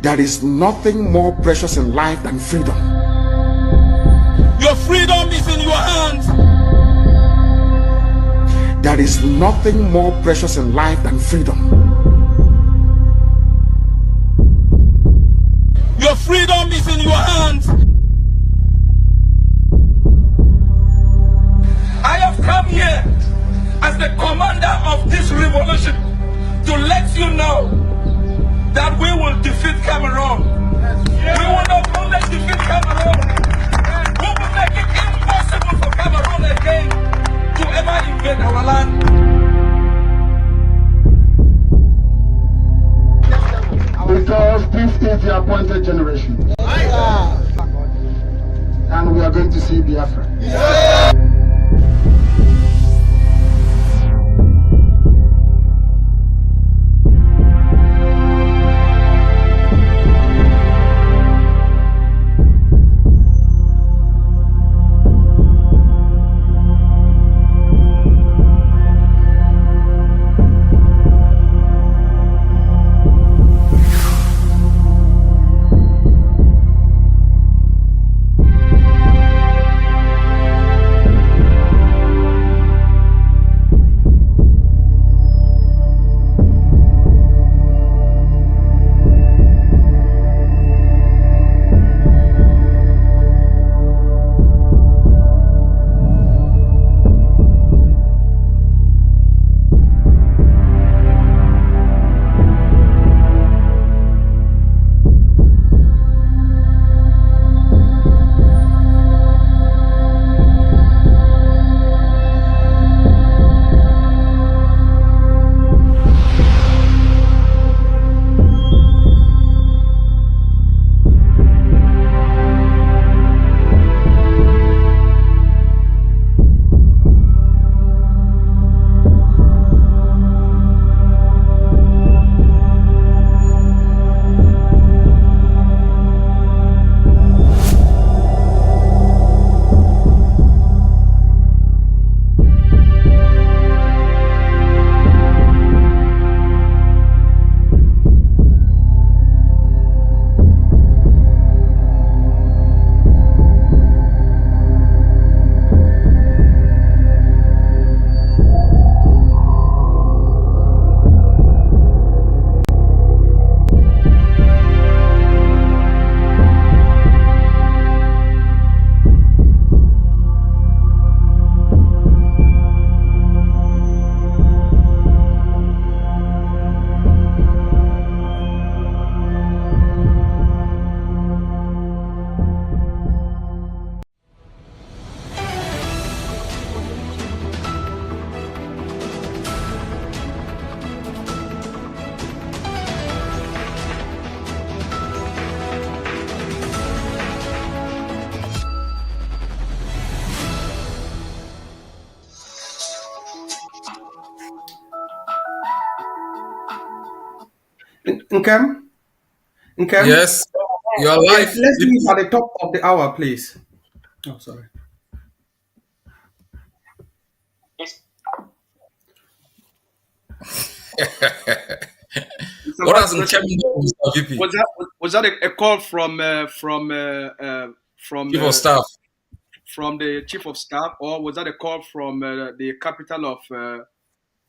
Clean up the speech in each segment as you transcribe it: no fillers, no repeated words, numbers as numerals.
There is nothing more precious in life than freedom. Your freedom is in your hands. There is nothing more precious in life than freedom. Your freedom is in your hands. I have come here as the commander of this revolution to let you know that we will defeat Cameroon. We will not only defeat Cameroon, we will make it impossible for Cameroon again to ever invade our land. Because this is the appointed generation. And we are going to see Biafra. Nkem? Yes, you are live. Let's leave at the top of the hour, please. Oh, sorry. What has Nkem done, Mr. VP? Was that a call from Chief of Staff? From the chief of staff, or was that a call from the capital of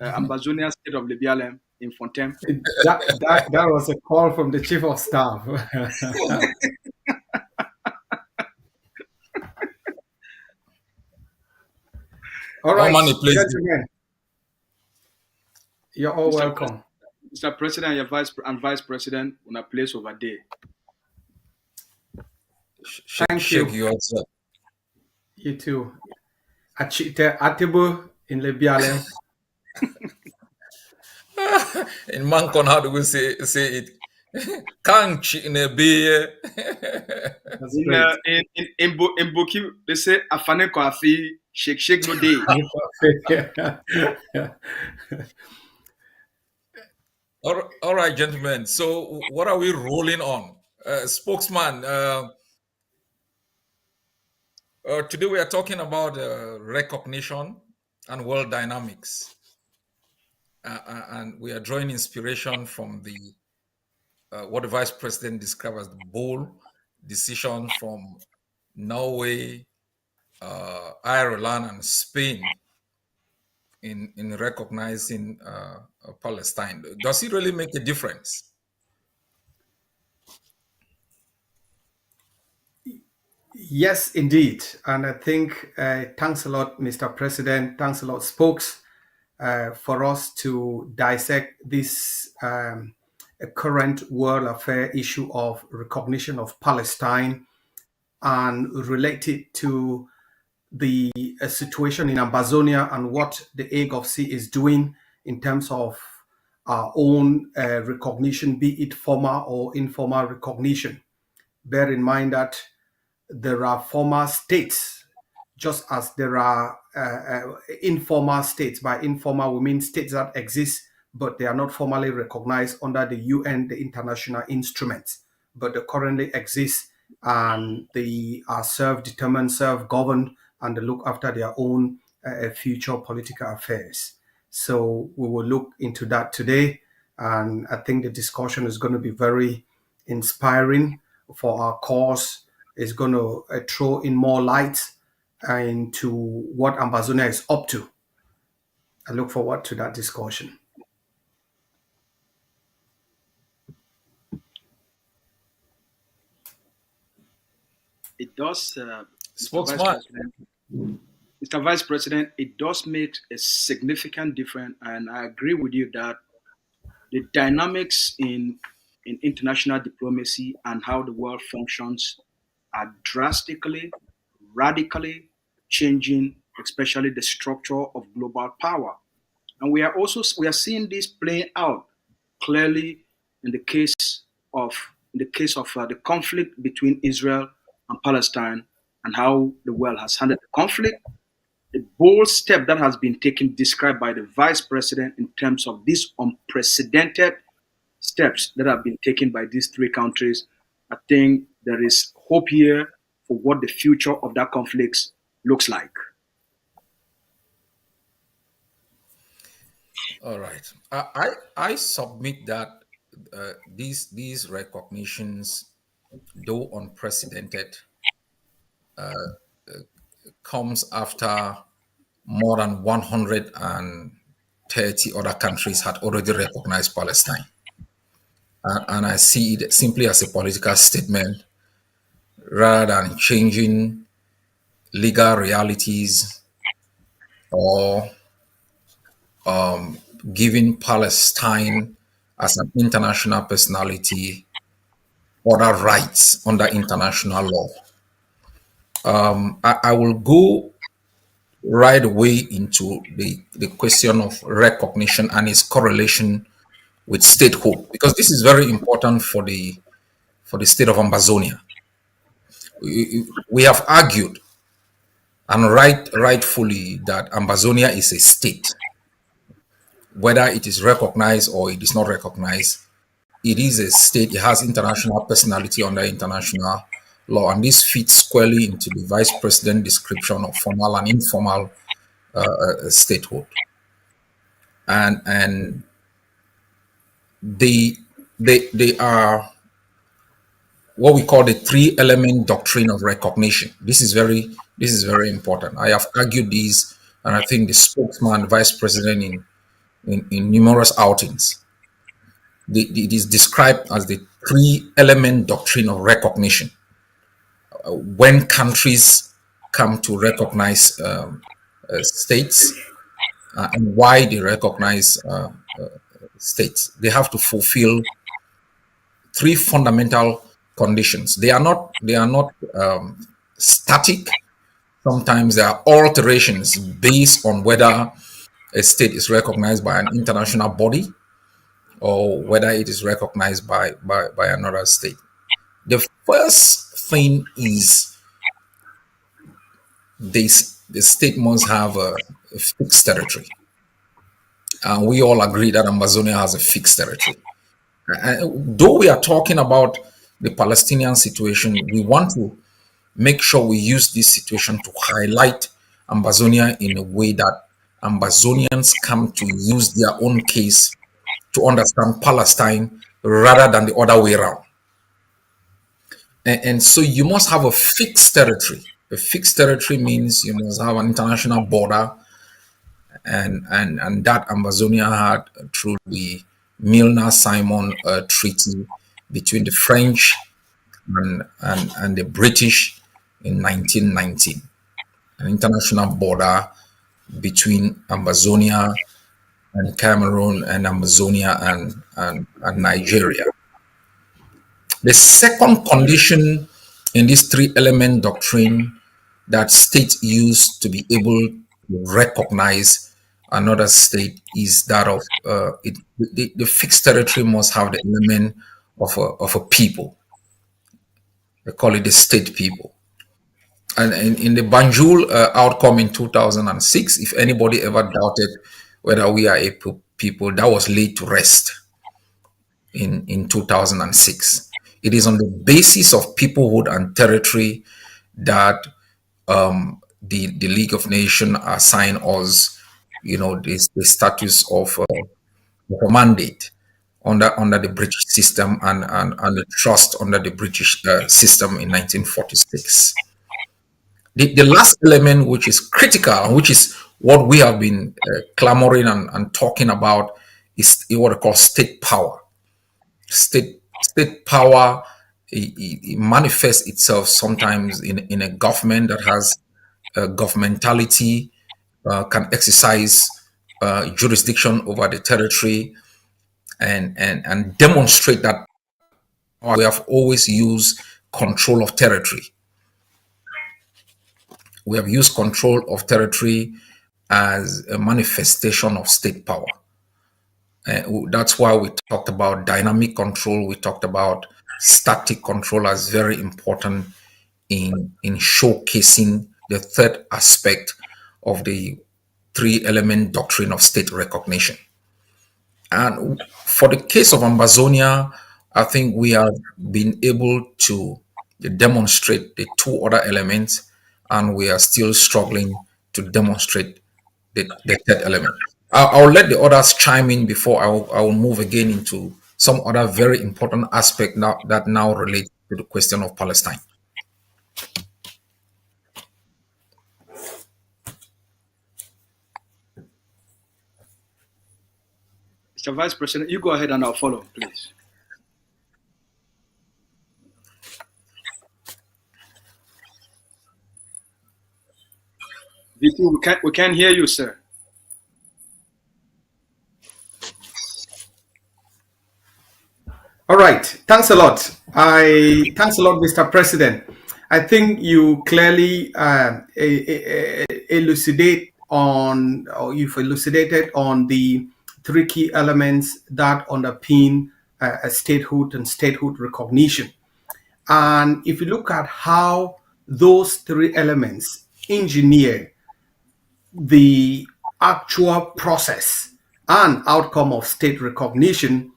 Ambazonia, state of Libialem, in Fontaine? That was a call from the chief of staff. All right, gentlemen, you're all welcome. Mr. President, your vice president, on a place over there. Thank you. You too. Achite Atibu in Libialem. In Mancon, how do we say it? Kanchi in a beer. In Buki, they say Afane Koafi, shake no day. All right, gentlemen. So, what are we rolling on? Spokesman, today we are talking about recognition and world dynamics. And we are drawing inspiration from the what the vice president described as the bold decision from Norway, Ireland, and Spain in recognizing Palestine. Does it really make a difference? Yes, indeed. And I think thanks a lot, Mr. President. Thanks a lot, Spokes, for us to dissect this current world affair issue of recognition of Palestine and relate it to the situation in Ambazonia and what the Ague of Sea is doing in terms of our own recognition, be it formal or informal recognition. Bear in mind that there are former states, just as there are informal states. By informal, we mean states that exist, but they are not formally recognized under the UN, the international instruments, but they currently exist and they are self-determined, self-governed, and they look after their own future political affairs. So we will look into that today. And I think the discussion is going to be very inspiring for our cause. Is going to throw in more light into what Ambazonia is up to. I look forward to that discussion. It does, Spokesman. Mr. Vice President, it does make a significant difference, and I agree with you that the dynamics in international diplomacy and how the world functions are drastically, radically changing, especially the structure of global power. And we are seeing this playing out clearly in the case of the conflict between Israel and Palestine and how the world has handled the conflict. The bold step that has been taken, described by the vice president, in terms of these unprecedented steps that have been taken by these three countries. I think there is hope here for what the future of that conflict looks like. All right. I submit that these recognitions, though unprecedented, comes after more than 130 other countries had already recognized Palestine. And I see it simply as a political statement rather than changing legal realities or giving Palestine as an international personality other rights under international law. I will go right away into the question of recognition and its correlation with statehood, because this is very important for the state of Ambazonia. We have argued, and rightfully, that Ambazonia is a state. Whether it is recognized or it is not recognized, it is a state. It has international personality under international law, and this fits squarely into the vice president description of formal and informal statehood. And they are what we call the three-element doctrine of recognition. This is very important. I have argued this, and I think the spokesman, vice president, in numerous outings, it is described as the three-element doctrine of recognition. When countries come to recognize states, and why they recognize states, they have to fulfill three fundamental conditions. They are not static. Sometimes there are alterations based on whether a state is recognized by an international body or whether it is recognized by another state. The first thing is the state must have a fixed territory. And we all agree that Ambazonia has a fixed territory. Though we are talking about the Palestinian situation, we want to make sure we use this situation to highlight Ambazonia in a way that Ambazonians come to use their own case to understand Palestine rather than the other way around. And so you must have a fixed territory. A fixed territory means you must have an international border, and that Ambazonia had through the Milner-Simon Treaty between the French and the British in 1919. An international border between Ambazonia and Cameroon and Amazonia and Nigeria. The second condition in this three element doctrine that states use to be able to recognize another state is that of the fixed territory must have the element of a people. They call it the state people. And in the Banjul outcome in 2006, if anybody ever doubted whether we are a people, that was laid to rest in 2006. It is on the basis of peoplehood and territory that the League of Nations assigned us, the status of a mandate under the British system and the trust under the British system in 1946. The last element, which is critical, which is what we have been clamoring and talking about, is what I call state power. State power, it manifests itself sometimes in a government that has governmentality, can exercise jurisdiction over the territory, and demonstrate that we have always used control of territory. We have used control of territory as a manifestation of state power. That's why we talked about dynamic control. We talked about static control as very important in showcasing the third aspect of the three element doctrine of state recognition. And for the case of Ambazonia, I think we have been able to demonstrate the two other elements, and we are still struggling to demonstrate the third element. I'll let the others chime in before I will move again into some other very important aspect that now relates to the question of Palestine. Mr. Vice President, you go ahead and I'll follow, please. VP, we can't hear you, sir. All right. Thanks a lot. Thanks a lot, Mr. President. I think you clearly elucidated on the three key elements that underpin statehood and statehood recognition. And if you look at how those three elements engineer the actual process and outcome of state recognition,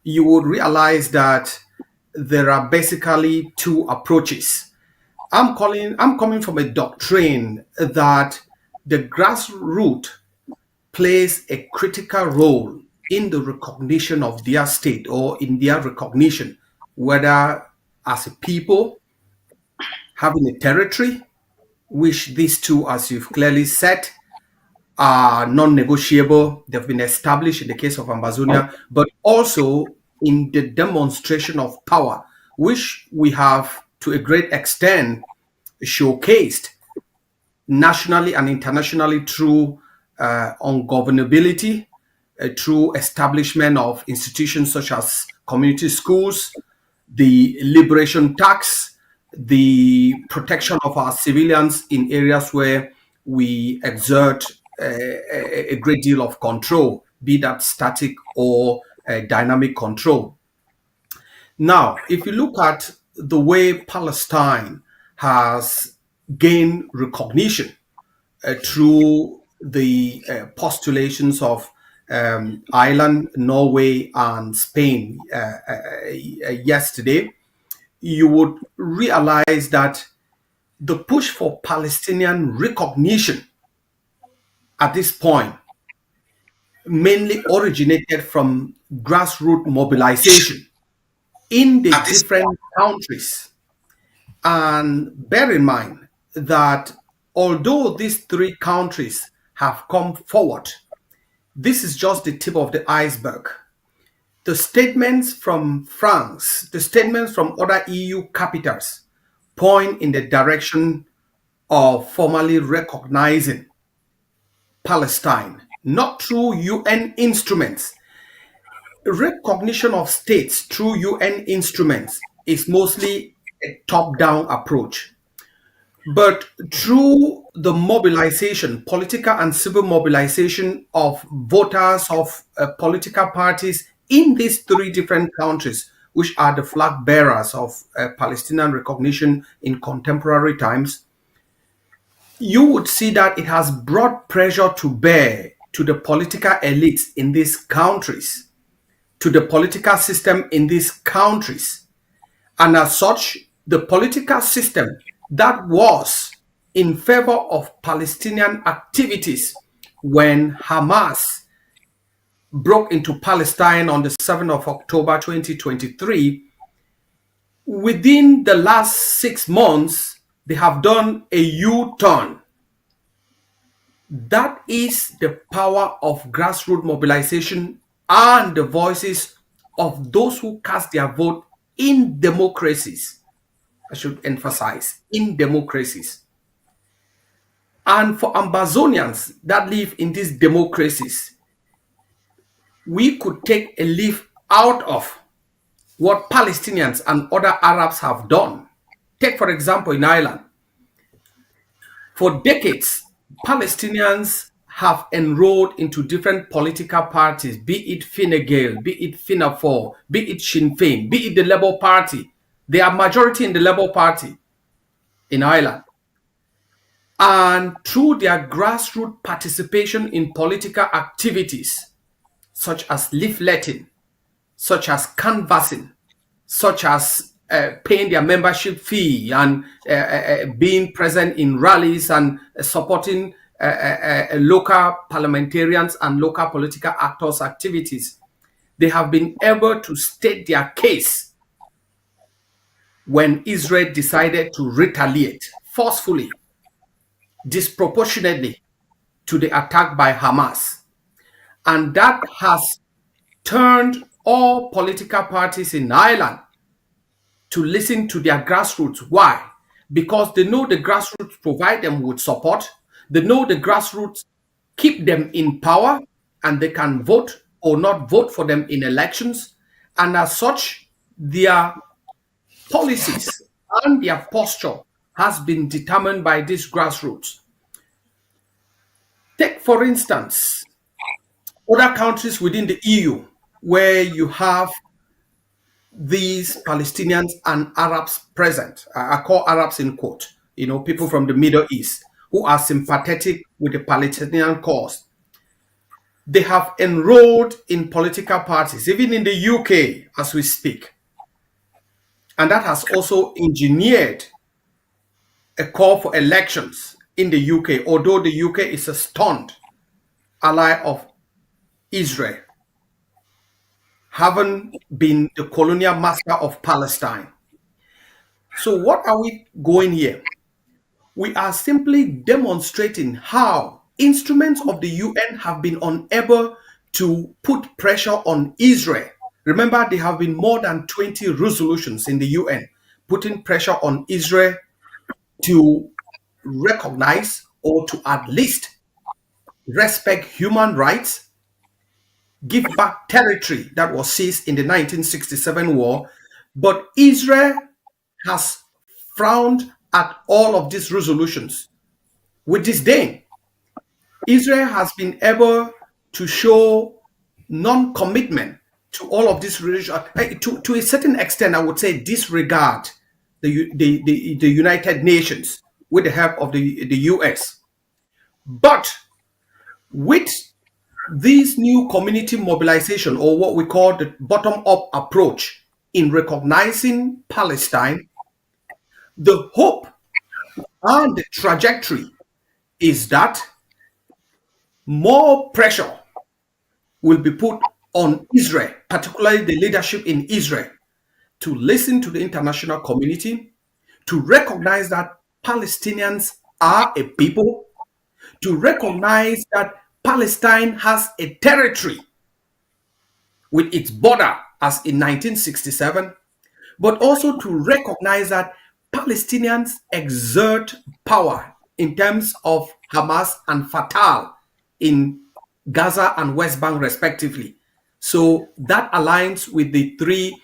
you would realize that there are basically two approaches. I'm coming from a doctrine that the grassroots plays a critical role in the recognition of their state or in their recognition, whether as a people having a territory, which these two, as you've clearly said, are non-negotiable. They've been established in the case of Ambazonia, but also in the demonstration of power, which we have to a great extent showcased nationally and internationally through ungovernability, through establishment of institutions such as community schools, the liberation tax, the protection of our civilians in areas where we exert a great deal of control, be that static or dynamic control. Now, if you look at the way Palestine has gained recognition through the postulations of Ireland, Norway, and Spain yesterday, you would realize that the push for Palestinian recognition at this point mainly originated from grassroots mobilization in the different countries. And bear in mind that although these three countries have come forward, this is just the tip of the iceberg. The statements from France, the statements from other EU capitals point in the direction of formally recognizing Palestine, not through UN instruments. Recognition of states through UN instruments is mostly a top-down approach. But through the mobilization, political and civil mobilization of voters, of political parties in these three different countries, which are the flag bearers of Palestinian recognition in contemporary times, you would see that it has brought pressure to bear to the political elites in these countries, to the political system in these countries. And as such, the political system that was in favor of Palestinian activities when Hamas broke into Palestine on the 7th of October 2023, within the last 6 months, they have done a U-turn. That is the power of grassroots mobilization and the voices of those who cast their vote in democracies. I should emphasize, in democracies. And for Ambazonians that live in these democracies, we could take a leaf out of what Palestinians and other Arabs have done. Take, for example, in Ireland. For decades, Palestinians have enrolled into different political parties, be it Fine Gael, be it Fianna Fáil, be it Sinn Féin, be it the Labour Party. They are majority in the Labour Party in Ireland. And through their grassroots participation in political activities, such as leafletting, such as canvassing, such as paying their membership fee and being present in rallies and supporting local parliamentarians and local political actors' activities, they have been able to state their case when Israel decided to retaliate forcefully, disproportionately to the attack by Hamas. And that has turned all political parties in Ireland to listen to their grassroots. Why? Because they know the grassroots provide them with support. They know the grassroots keep them in power and they can vote or not vote for them in elections. And as such, their policies and their posture has been determined by these grassroots. Take, for instance, other countries within the EU where you have these Palestinians and Arabs present. I call Arabs in quote, people from the Middle East who are sympathetic with the Palestinian cause. They have enrolled in political parties, even in the UK as we speak. And that has also engineered a call for elections in the UK, although the UK is a staunch ally of Israel, having been the colonial master of Palestine. So what are we going here? We are simply demonstrating how instruments of the UN have been unable to put pressure on Israel. Remember, there have been more than 20 resolutions in the UN putting pressure on Israel to recognize or to at least respect human rights, give back territory that was seized in the 1967 war. But Israel has frowned at all of these resolutions with disdain. Israel has been able to show non-commitment to all of this to a certain extent. I would say disregard the United Nations with the help of the US. But with this new community mobilization, or what we call the bottom-up approach in recognizing Palestine, the hope and the trajectory is that more pressure will be put on Israel, particularly the leadership in Israel, to listen to the international community, to recognize that Palestinians are a people, to recognize that Palestine has a territory with its border as in 1967, but also to recognize that Palestinians exert power in terms of Hamas and Fatah in Gaza and West Bank, respectively. So that aligns with the three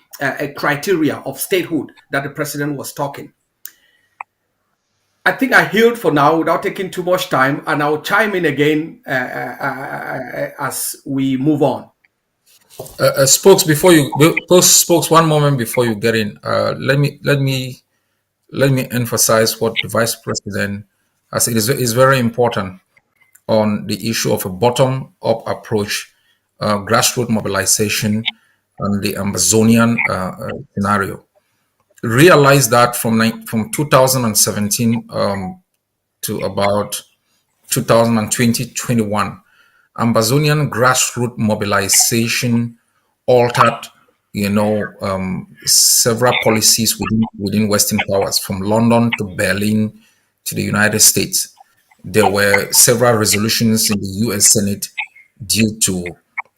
criteria of statehood that the president was talking. I think I yield for now without taking too much time, and I'll chime in again as we move on. Spokes, spokes, one moment before you get in. Let me emphasize what the vice president has said is very important on the issue of a bottom-up approach, grassroots mobilization, and the Ambazonian scenario. Realize that from 2017 to about 2020-21, Ambazonian grassroots mobilization altered, several policies within Western powers, from London to Berlin to the United States. There were several resolutions in the U.S. Senate due to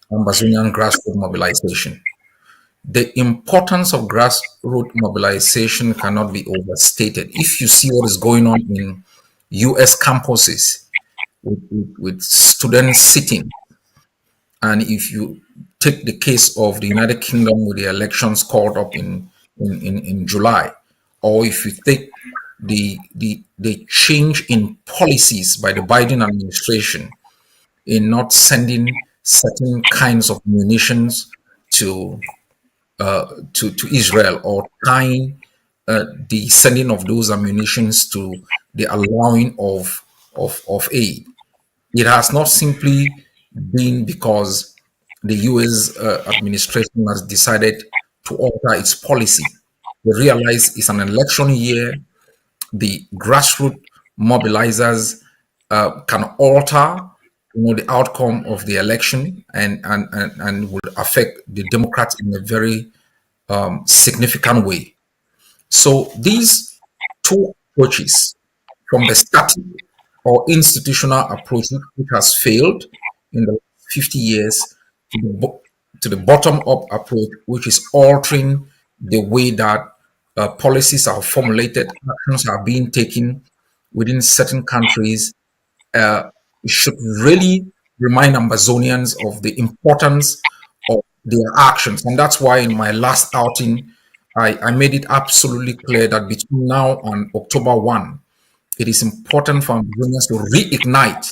Ambazonian grassroots mobilization. The importance of grassroots mobilization cannot be overstated. If you see what is going on in U.S. campuses with students sitting, and if you take the case of the United Kingdom with the elections called up in July, or if you take the change in policies by the Biden administration in not sending certain kinds of munitions to Israel, or tying the sending of those ammunitions to the allowing of aid. It has not simply been because the U.S. Administration has decided to alter its policy. They realize it's an election year. The grassroots mobilizers can alter, the outcome of the election, and would affect the Democrats in a very significant way. So these two approaches, from the static or institutional approach, which has failed in the 50 years, to the bottom-up approach, which is altering the way that policies are formulated, actions are being taken within certain countries, should really remind Ambazonians of the importance of their actions. And that's why in my last outing, I made it absolutely clear that between now and October 1, it is important for Ambazonians to reignite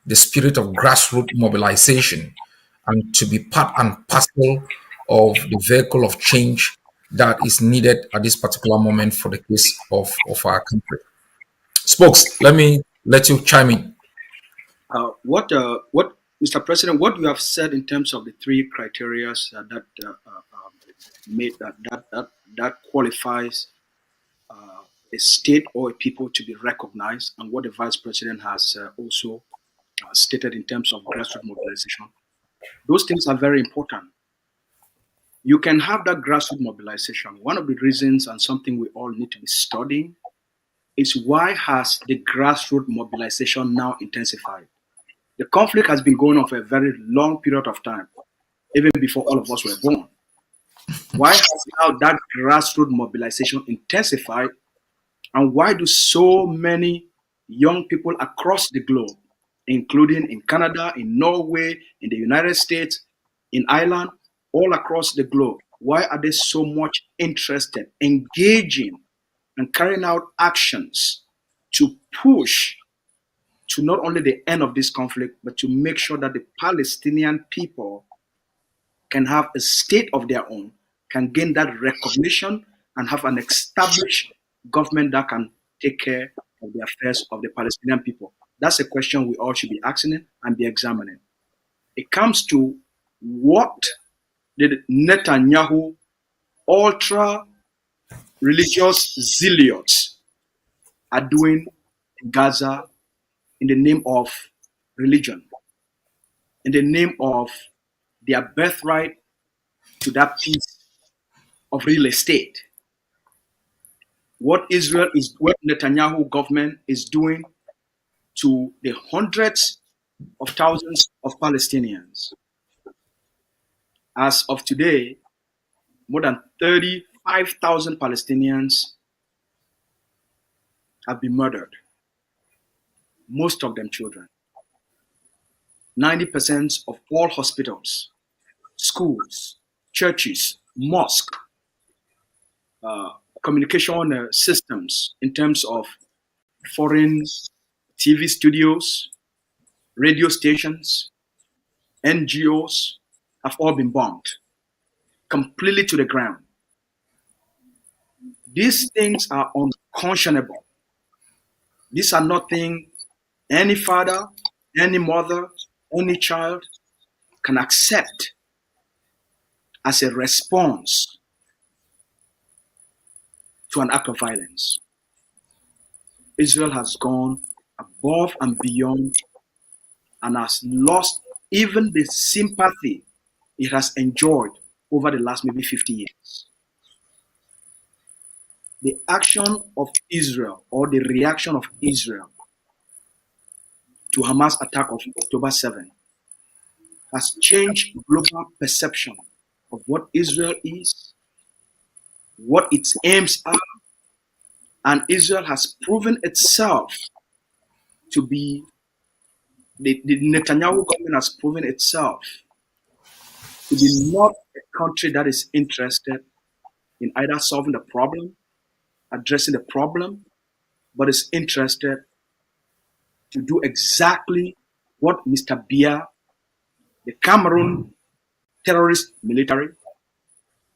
the spirit of grassroots mobilization and to be part and parcel of the vehicle of change that is needed at this particular moment for the case of our country. Spokes, let me let you chime in. What, Mr. President, what you have said in terms of the three criteria that made that qualifies a state or a people to be recognized, and what the Vice President has also stated in terms of grassroots mobilization, those things are very important. You can have that grassroots mobilization. One of the reasons, and something we all need to be studying, is why has the grassroots mobilization now intensified? The conflict has been going on for a very long period of time, even before all of us were born. Why has now that grassroots mobilization intensified? And why do so many young people across the globe, including in Canada, in Norway, in the United States, in Ireland, all across the globe, why are they so much interested, engaging, and carrying out actions to push to not only the end of this conflict, but to make sure that the Palestinian people can have a state of their own, can gain that recognition, and have an established government that can take care of the affairs of the Palestinian people? That's a question we all should be asking and be examining. It comes to what did Netanyahu ultra religious zealots are doing in Gaza in the name of religion, in the name of their birthright to that piece of real estate. What Netanyahu government is doing to the hundreds of thousands of Palestinians. As of today, more than 35,000 Palestinians have been murdered, most of them children. 90% of all hospitals, schools, churches, mosques, communication systems in terms of foreign TV studios, radio stations, NGOs have all been bombed completely to the ground. These things are unconscionable. These are not things any father, any mother, any child can accept as a response to an act of violence. Israel has gone above and beyond and has lost even the sympathy it has enjoyed over the last maybe 50 years. The action of Israel or the reaction of Israel to Hamas attack of October 7 has changed global perception of what Israel is, what its aims are, and Israel has proven itself to be, the Netanyahu government has proven itself to be not a country that is interested in either solving the problem, addressing the problem, but is interested to do exactly what Mr. Biya, the Cameroon terrorist military,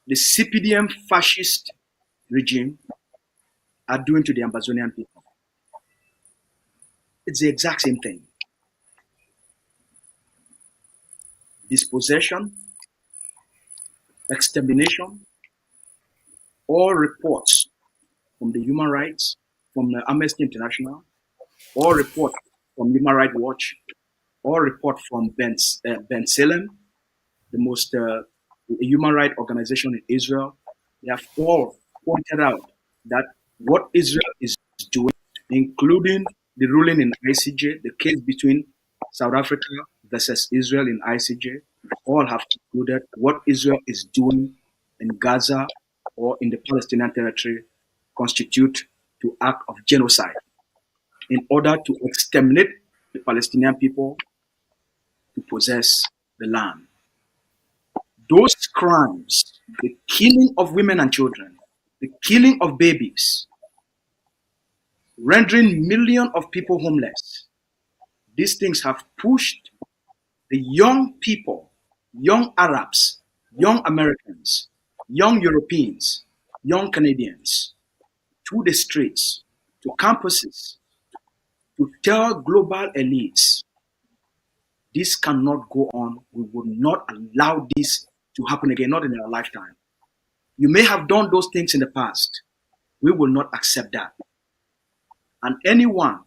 the CPDM fascist regime are doing to the Ambazonian people. It's the exact same thing. Dispossession, extermination, all reports from the human rights, from the Amnesty International, all report from Human Rights Watch, all report from Ben Salem, the most human rights organization in Israel. They have all pointed out that what Israel is doing, including the ruling in ICJ, the case between South Africa versus Israel in ICJ, all have concluded what Israel is doing in Gaza or in the Palestinian territory constitute to act of genocide in order to exterminate the Palestinian people to possess the land. Those crimes, the killing of women and children, the killing of babies, rendering millions of people homeless, these things have pushed the young people, young Arabs, young Americans, young Europeans, young Canadians to the streets, to campuses, to tell global elites, this cannot go on. We will not allow this to happen again, not in our lifetime. You may have done those things in the past. We will not accept that. And anyone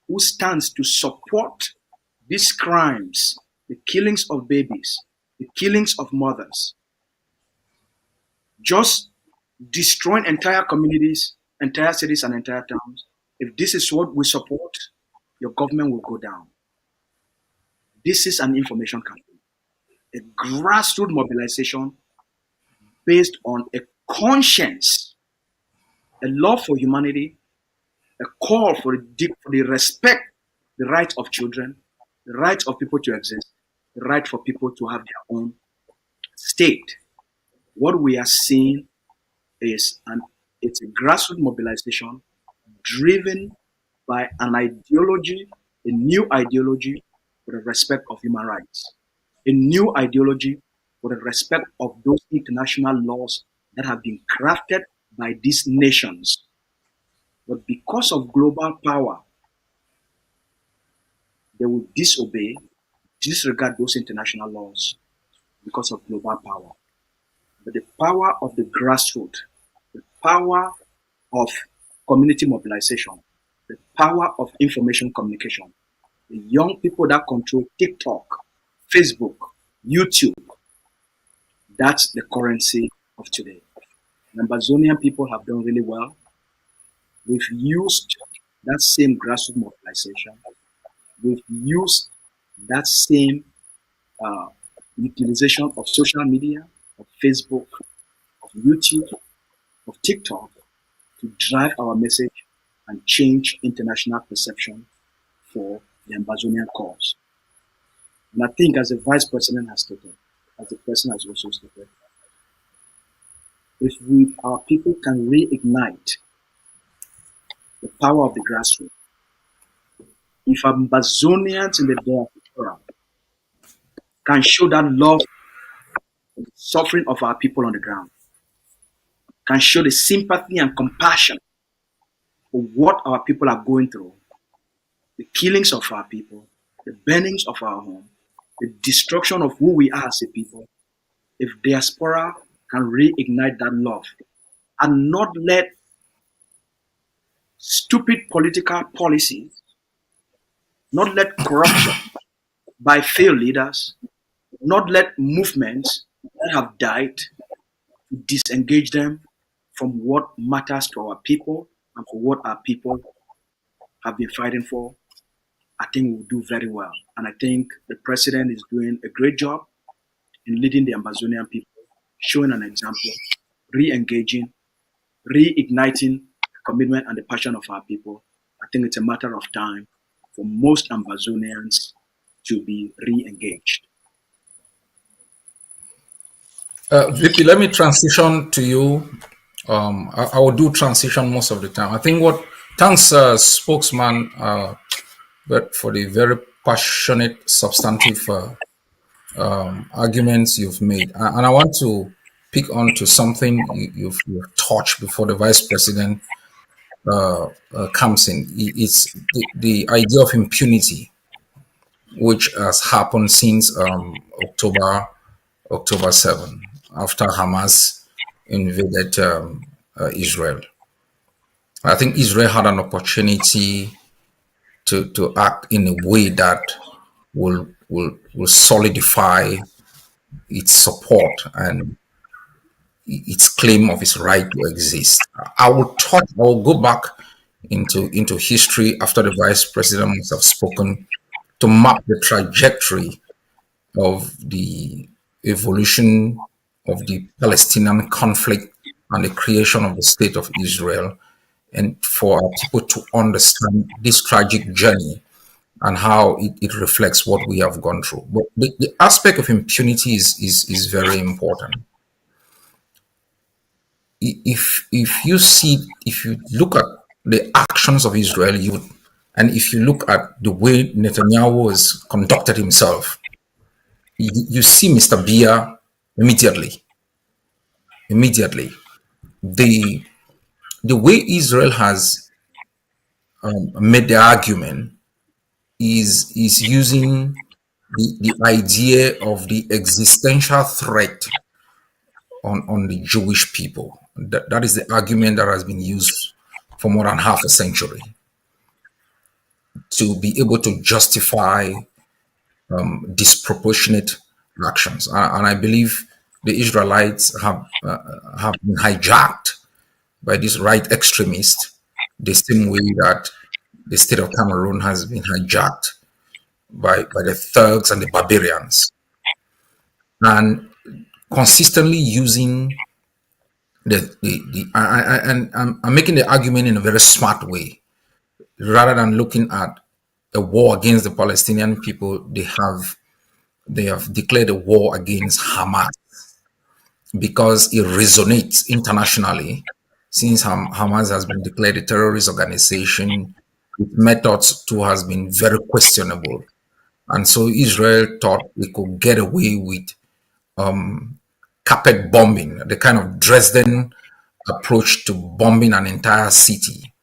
who stands to support these crimes, the killings of babies, the killings of mothers, just destroying entire communities, entire cities, and entire towns, if this is what we support, your government will go down. This is an information campaign, a grassroots mobilization based on a conscience, a love for humanity, a call for the respect, the rights of children, the rights of people to exist, the right for people to have their own state. What we are seeing is it's a grassroots mobilization driven by an ideology, a new ideology for the respect of human rights, a new ideology for the respect of those international laws that have been crafted by these nations. But because of global power, they will disobey, disregard those international laws because of global power. But the power of the grassroots, the power of community mobilization, the power of information communication, the young people that control TikTok, Facebook, YouTube, That's the currency of today. The Ambazonian people have done really well. We've used that same grassroots mobilization. We've used that same utilization of social media, of Facebook, of YouTube, of TikTok to drive our message and change international perception for the Ambazonian cause. And I think, as the vice president has stated, as the president has also stated, if our people can reignite the power of the grassroots, if Ambazonians in the diaspora can show that love, the suffering of our people on the ground, can show the sympathy and compassion for what our people are going through, the killings of our people, the burnings of our home, the destruction of who we are as a people, if diaspora can reignite that love and not let stupid political policies, not let corruption by failed leaders, not let movements that have died disengage them from what matters to our people and for what our people have been fighting for, I think we'll do very well. And I think the president is doing a great job in leading the Ambazonian people, showing an example, re-engaging, reigniting the commitment and the passion of our people. I think it's a matter of time for most Ambazonians to be re-engaged. VP, let me transition to you. I will do transition most of the time. I think thanks, spokesman, but for the very passionate, substantive arguments you've made. And I want to pick on to something you've touched before the vice president comes in. It's the idea of impunity, which has happened since October 7, after Hamas invaded Israel. I think Israel had an opportunity to act in a way that will solidify its support and its claim of its right to exist. I will go back into history after the vice president must have spoken to map the trajectory of the evolution of the Palestinian conflict and the creation of the state of Israel, and for our people to understand this tragic journey and how it reflects what we have gone through. But the aspect of impunity is very important. If you look at the actions of Israel, and if you look at the way Netanyahu has conducted himself, you see Mr. Bia immediately. The way Israel has made the argument is using the idea of the existential threat on the Jewish people. That is the argument that has been used for more than half a century to be able to justify disproportionate actions. And I believe the Israelites have been hijacked by these right extremists, the same way that the state of Cameroon has been hijacked by the thugs and the barbarians, and consistently using I'm making the argument in a very smart way, rather than looking at a war against the Palestinian people. They have declared a war against Hamas because it resonates internationally, since Hamas has been declared a terrorist organization. Its methods too has been very questionable, and so Israel thought it could get away with carpet bombing, the kind of Dresden approach to bombing an entire city.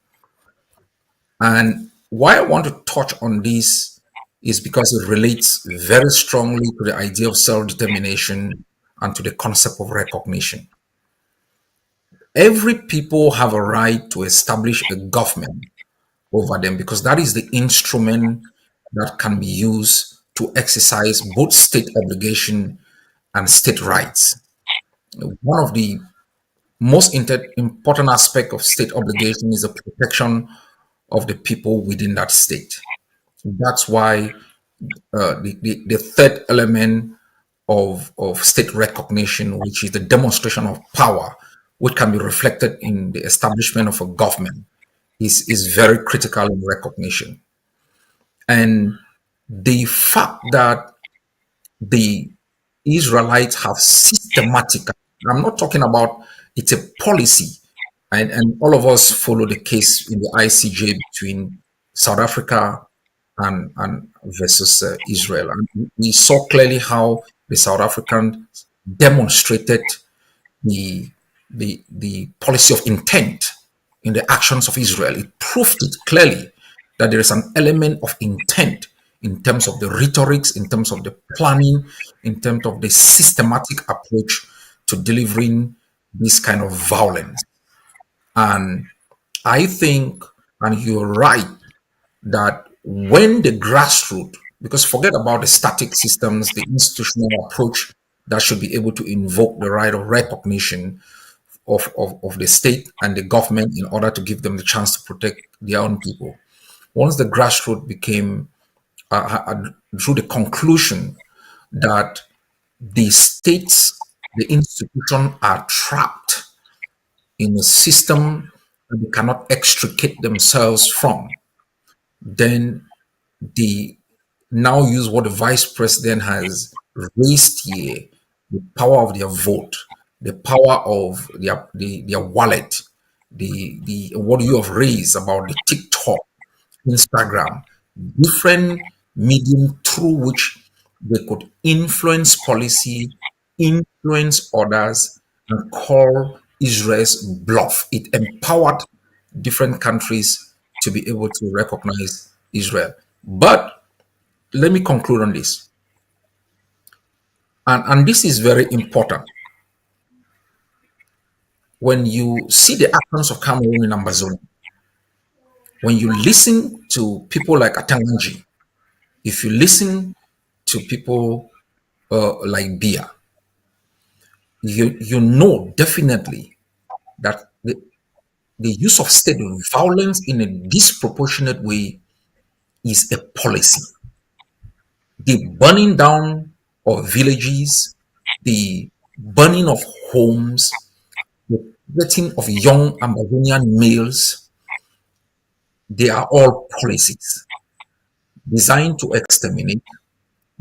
And why I want to touch on this is because it relates very strongly to the idea of self-determination and to the concept of recognition. Every people have a right to establish a government over them, because that is the instrument that can be used to exercise both state obligation and state rights. one of the most important aspect of state obligation is the protection of the people within that state. That's why the third element of state recognition, which is the demonstration of power, which can be reflected in the establishment of a government, is very critical in recognition. And the fact that the Israelites have systematic, I'm not talking about it's a policy, and all of us follow the case in the ICJ between South Africa and versus Israel. And we saw clearly how the South Africans demonstrated the the policy of intent in the actions of Israel. It proved it clearly that there is an element of intent in terms of the rhetorics, in terms of the planning, in terms of the systematic approach to delivering this kind of violence. And I think, and you're right, that when the grassroots, because forget about the static systems, the institutional approach that should be able to invoke the right of recognition of the state and the government in order to give them the chance to protect their own people. Once the grassroots became, drew the conclusion that the states, the institution are trapped in a system that they cannot extricate themselves from, then the now use what the vice president has raised here, the power of their vote, the power of their wallet, the what you have raised about the TikTok, Instagram, different medium through which they could influence policy, influence others, and call Israel's bluff. It empowered different countries to be able to recognize Israel. But let me conclude on this. And this is very important. When you see the actions of Cameroon in Ambazonia, when you listen to people like Atanganji, if you listen to people like Bia, you know definitely that the use of state violence in a disproportionate way is a policy. The burning down of villages, the burning of homes, the threatening of young Ambazonian males, they are all policies designed to exterminate,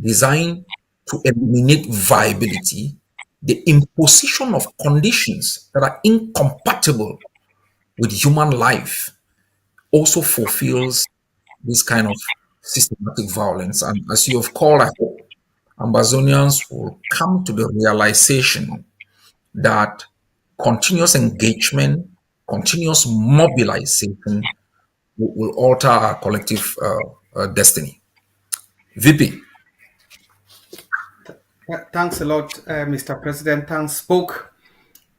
designed to eliminate viability, the imposition of conditions that are incompatible with human life also fulfills this kind of systematic violence. And as you have called, I hope Ambazonians will come to the realization that continuous engagement, continuous mobilization will alter our collective destiny. VP. Thanks a lot, Mr. President. Thanks, spoke.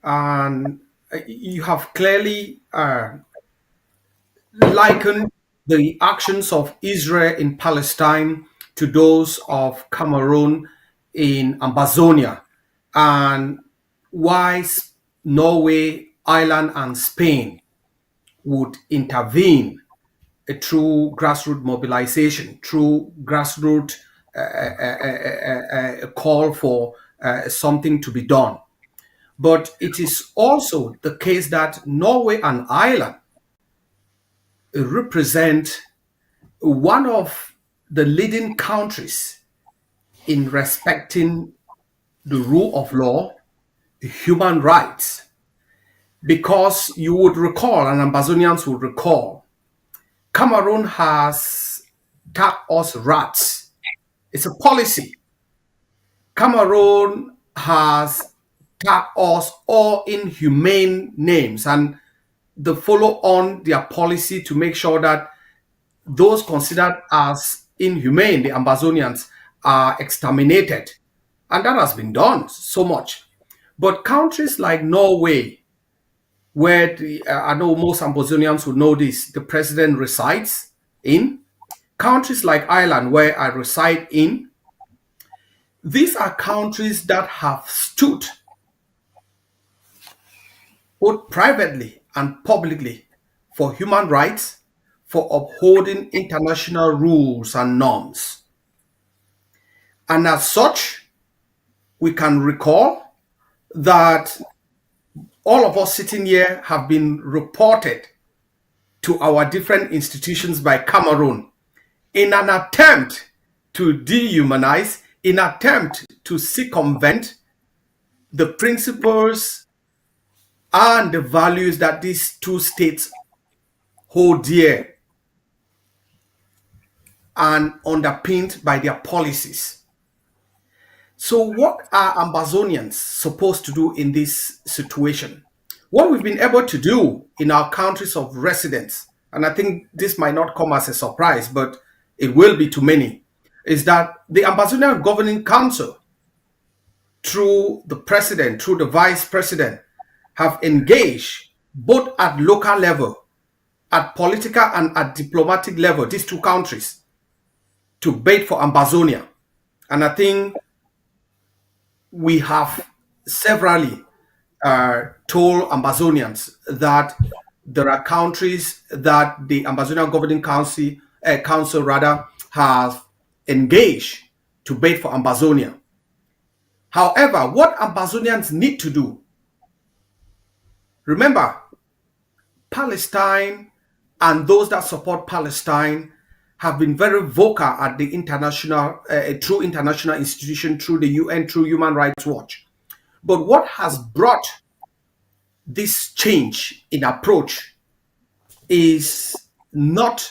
And you have clearly likened the actions of Israel in Palestine to those of Cameroon in Ambazonia, and why Norway, Ireland, and Spain would intervene through grassroots mobilization, through grassroots call for something to be done. But it is also the case that Norway and Ireland represent one of the leading countries in respecting the rule of law, human rights. Because you would recall, and Ambazonians would recall, Cameroon has tagged us rats. It's a policy. Cameroon has tagged us all inhumane names, and they follow on their policy to make sure that those considered as inhumane, the Ambazonians, are exterminated. And that has been done so much. But countries like Norway, where I know most Ambazonians would know this, the president resides in, countries like Ireland, where I reside in, these are countries that have stood both privately and publicly, for human rights, for upholding international rules and norms. And as such, we can recall that all of us sitting here have been reported to our different institutions by Cameroon in an attempt to dehumanize, in an attempt to circumvent the principles and the values that these two states hold dear and underpinned by their policies. So what are Ambazonians supposed to do in this situation? What we've been able to do in our countries of residence, and I think this might not come as a surprise, but it will be to many, is that the Ambazonian Governing Council, through the president, through the vice president, have engaged both at local level, at political and at diplomatic level, these two countries, to bid for Ambazonia. And I think we have severally told Ambazonians that there are countries that the Ambazonian Governing Council rather have engaged to bid for Ambazonia. However, what Ambazonians need to do, remember, Palestine and those that support Palestine have been very vocal at the international, through international institutions, through the UN, through Human Rights Watch. But what has brought this change in approach is not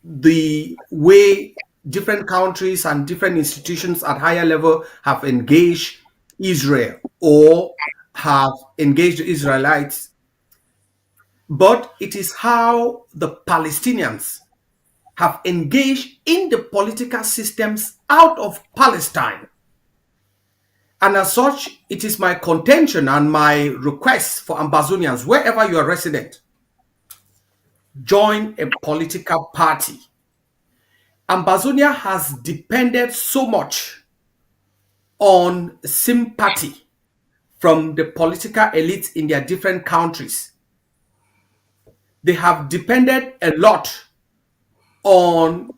the way different countries and different institutions at higher level have engaged Israel or have engaged the Israelites, but it is how the Palestinians have engaged in the political systems out of Palestine. And as such, it is my contention and my request for Ambazonians, wherever you are resident, join a political party. Ambazonia has depended so much on sympathy from the political elites in their different countries. They have depended a lot on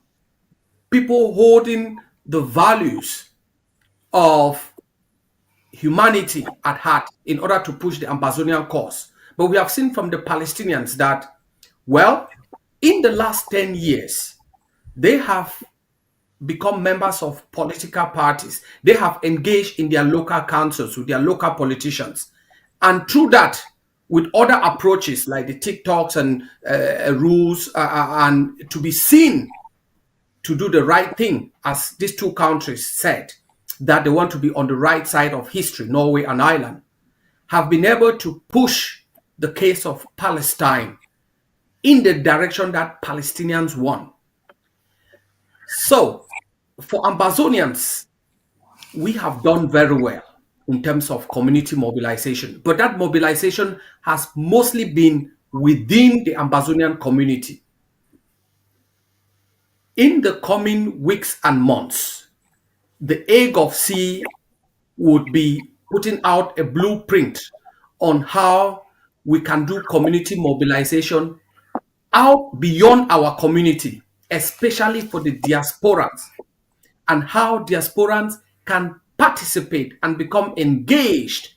people holding the values of humanity at heart in order to push the Ambazonian cause. But we have seen from the Palestinians that, well, in the last 10 years, they have become members of political parties. They have engaged in their local councils with their local politicians. And through that, with other approaches like the TikToks and rules, and to be seen to do the right thing, as these two countries said, that they want to be on the right side of history, Norway and Ireland, have been able to push the case of Palestine in the direction that Palestinians want. So, for Ambazonians, we have done very well in terms of community mobilization, but that mobilization has mostly been within the Ambazonian community. In the coming weeks and months, the AGOVC would be putting out a blueprint on how we can do community mobilization out beyond our community, especially for the diasporans, and how diasporans can participate and become engaged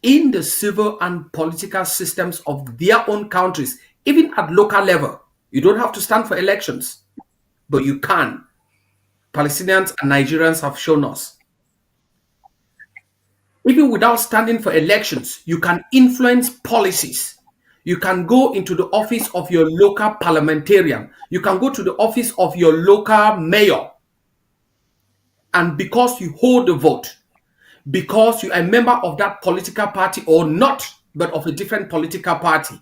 in the civil and political systems of their own countries, even at local level. You don't have to stand for elections, but you can. Palestinians and Nigerians have shown us. Even without standing for elections, you can influence policies. You can go into the office of your local parliamentarian. You can go to the office of your local mayor. And because you hold the vote, because you are a member of that political party or not, but of a different political party,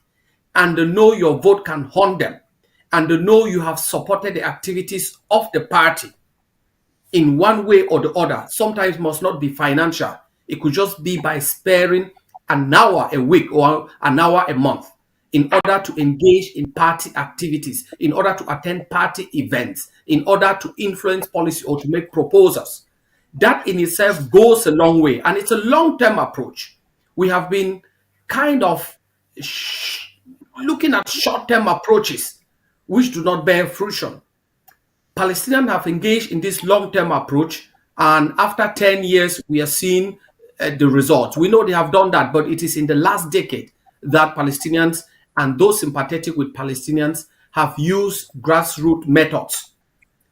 and they know your vote can haunt them, and they know you have supported the activities of the party in one way or the other. Sometimes it must not be financial. It could just be by sparing an hour a week or an hour a month in order to engage in party activities, in order to attend party events, in order to influence policy or to make proposals. That in itself goes a long way, and it's a long-term approach. We have been kind of looking at short-term approaches which do not bear fruition. Palestinians have engaged in this long-term approach, and after 10 years, we are seeing the results. We know they have done that, but it is in the last decade that Palestinians and those sympathetic with Palestinians have used grassroots methods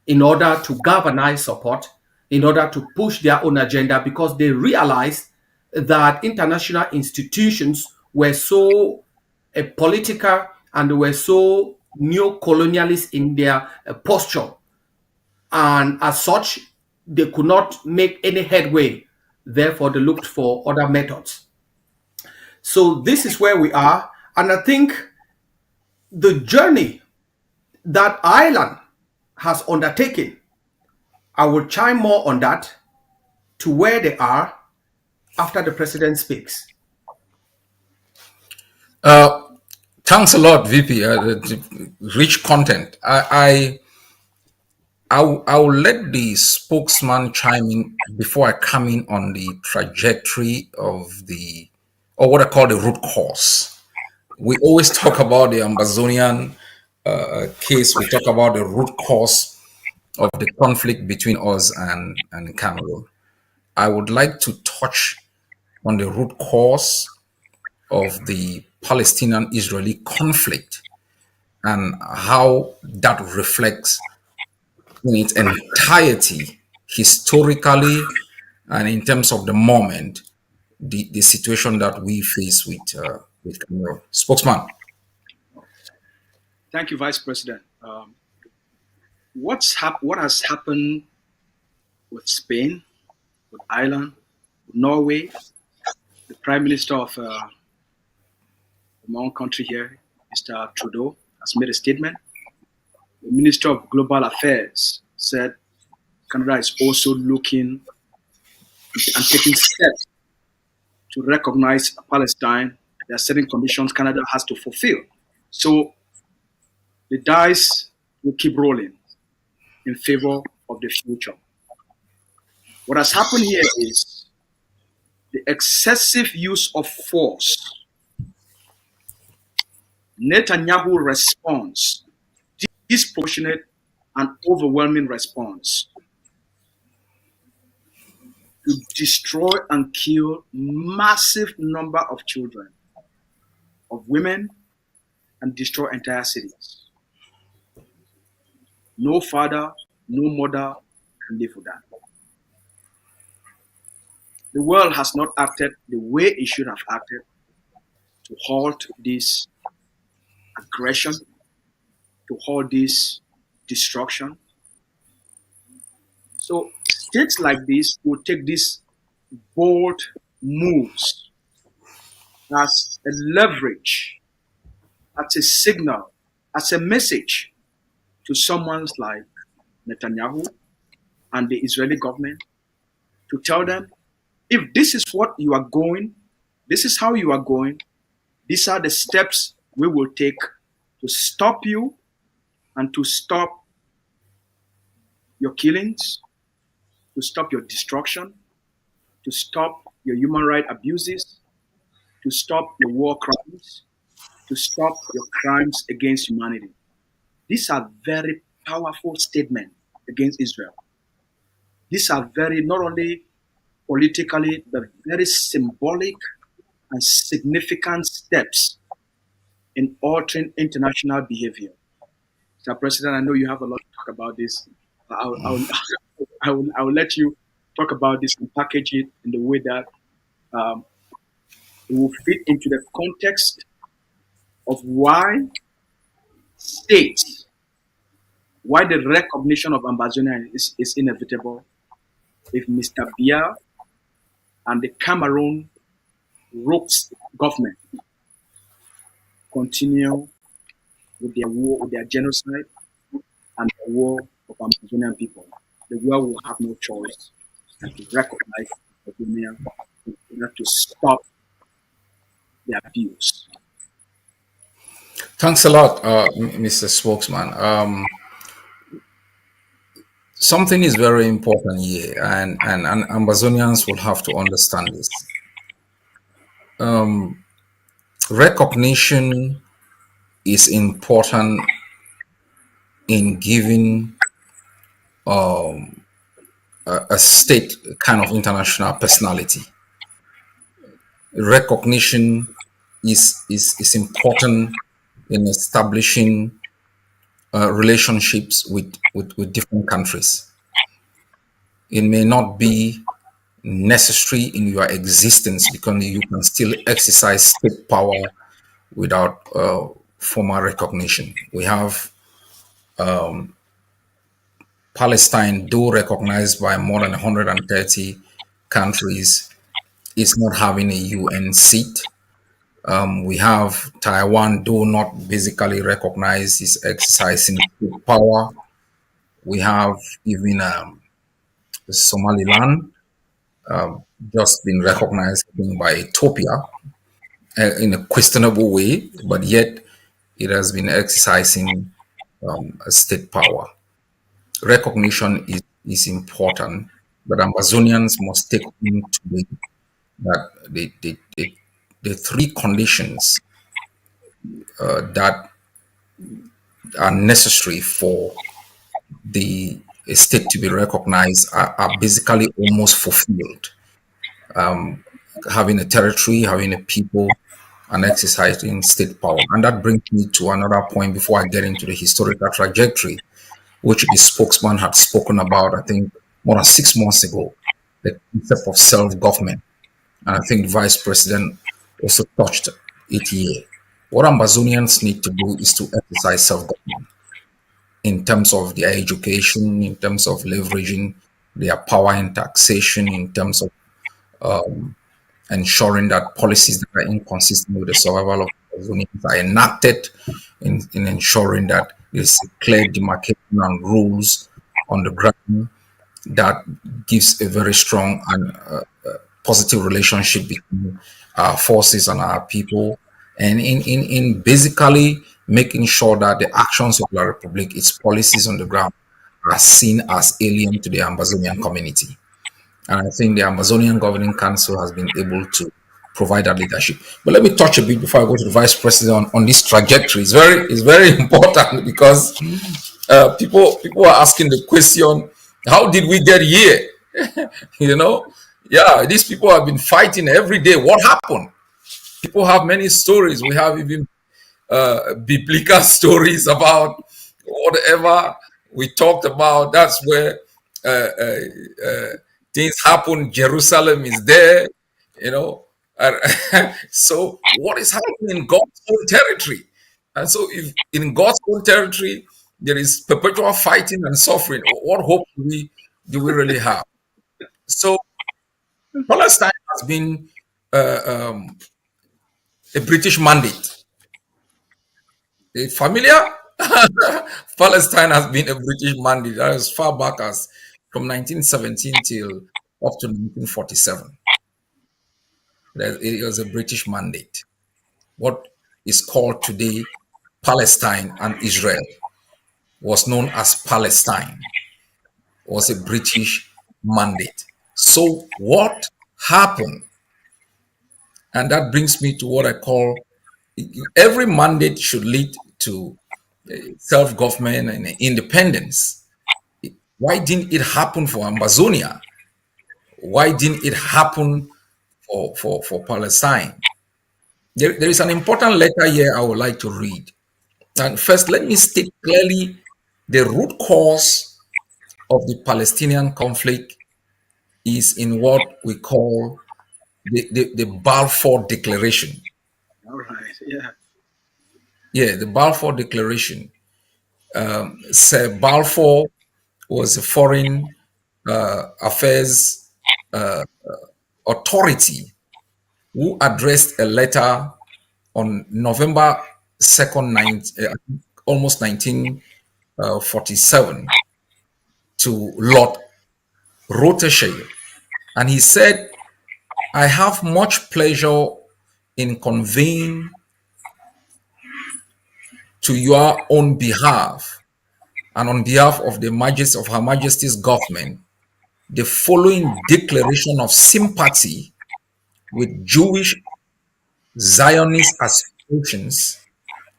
in order to galvanize support, in order to push their own agenda, because they realized that international institutions were so political and they were so neo-colonialist in their posture, and as such, they could not make any headway. Therefore, they looked for other methods. So this is where we are, and I think the journey that Ireland has undertaken, I will chime more on that to where they are after the president speaks. Thanks a lot, VP. Rich content. I'll let the spokesman chime in before I come in on the trajectory of or what I call the root cause. We always talk about the Ambazonian case. We talk about the root cause of the conflict between us and Cameroon. I would like to touch on the root cause of the Palestinian-Israeli conflict and how that reflects in its entirety, historically and in terms of the moment, the situation that we face with Cameroon. Spokesman. Thank you, Vice President. What has happened with Spain, with Ireland, with Norway? The Prime Minister of my own country here, Mr. Trudeau, has made a statement. The Minister of Global Affairs said Canada is also looking and taking steps to recognize Palestine. There are certain conditions Canada has to fulfill. So the dice will keep rolling in favor of the future. What has happened here is the excessive use of force. Netanyahu response, disproportionate and overwhelming response to destroy and kill massive number of children, of women, and destroy entire cities. No father, no mother can live with that. The world has not acted the way it should have acted to halt this aggression, to halt this destruction. So states like this will take these bold moves as a leverage, as a signal, as a message to someone like Netanyahu and the Israeli government, to tell them, if this is what you are going, this is how you are going, these are the steps we will take to stop you and to stop your killings, to stop your destruction, to stop your human rights abuses, to stop your war crimes, to stop your crimes against humanity. These are very powerful statements against Israel. These are very, not only politically, but very symbolic and significant steps in altering international behavior. Mr. President, I know you have a lot to talk about this. I will let you talk about this and package it in the way that it will fit into the context of why states, why the recognition of Ambazonia is inevitable if Mr. Biya and the Cameroon Ropes government continue with their war, with their genocide and the war of Amazonian people. The world will have no choice than to recognize Amazonia in order to stop their abuse. Thanks a lot, Mr. Spokesman. Something is very important here, and Ambazonians will have to understand this. recognition is important in giving a state kind of international personality. Recognition is important in establishing relationships with different countries. It may not be necessary in your existence because you can still exercise state power without formal recognition. We have Palestine, though recognized by more than 130 countries, is not having a UN seat. We have Taiwan, though not basically recognized, is exercising power. We have even Somaliland, just been recognized by Ethiopia in a questionable way, but yet it has been exercising a state power. Recognition is important, but Ambazonians must take into the that the three conditions that are necessary for the state to be recognized are basically almost fulfilled. Having a territory, having a people, and exercising state power. And that brings me to another point before I get into the historical trajectory, which the spokesman had spoken about, I think, more than 6 months ago, the concept of self-government. And I think the vice president also touched it here. What Ambazonians need to do is to exercise self-government in terms of their education, in terms of leveraging their power in taxation, in terms of ensuring that policies that are inconsistent with the survival of Ambazonians are enacted, in ensuring that there's a clear demarcation and rules on the ground that gives a very strong and positive relationship between our forces and our people, and in basically making sure that the actions of La Republic, its policies on the ground, are seen as alien to the Ambazonian community. And I think the Amazonian Governing Council has been able to provide that leadership. But let me touch a bit before I go to the Vice President on this trajectory. It's very important because people are asking the question, how did we get here? Yeah, these people have been fighting every day. What happened? People have many stories. We have even biblical stories about whatever we talked about. That's where things happen. Jerusalem is there, you know. So what is happening in God's own territory? And so if in God's own territory there is perpetual fighting and suffering, what hope do we really have? So Palestine has been a British mandate. Familiar? Palestine has been a British mandate as far back as from 1917 till up to 1947. It was a British mandate. What is called today Palestine and Israel was known as Palestine, was a British mandate. So what happened? And that brings me to what I call every mandate should lead to self-government and independence. Why didn't it happen for Ambazonia? Why didn't it happen for Palestine? There is an important letter here I would like to read. And first, let me state clearly the root cause of the Palestinian conflict is in what we call the Balfour Declaration. All right. Yeah. Yeah, the Balfour Declaration. Sir Balfour was a foreign affairs authority who addressed a letter on November 2nd, almost 1947, to Lord Rothschild. And he said, I have much pleasure in conveying to your own behalf and on behalf of the Majesty of Her Majesty's government the following declaration of sympathy with Jewish Zionist aspirations,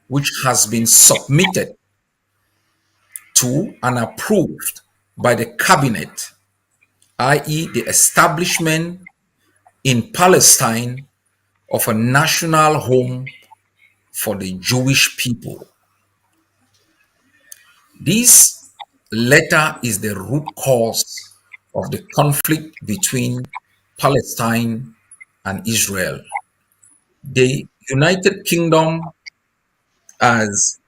which has been submitted to and approved by the cabinet, i.e., the establishment in Palestine of a national home for the Jewish people. This letter is the root cause of the conflict between Palestine and Israel. The United Kingdom, as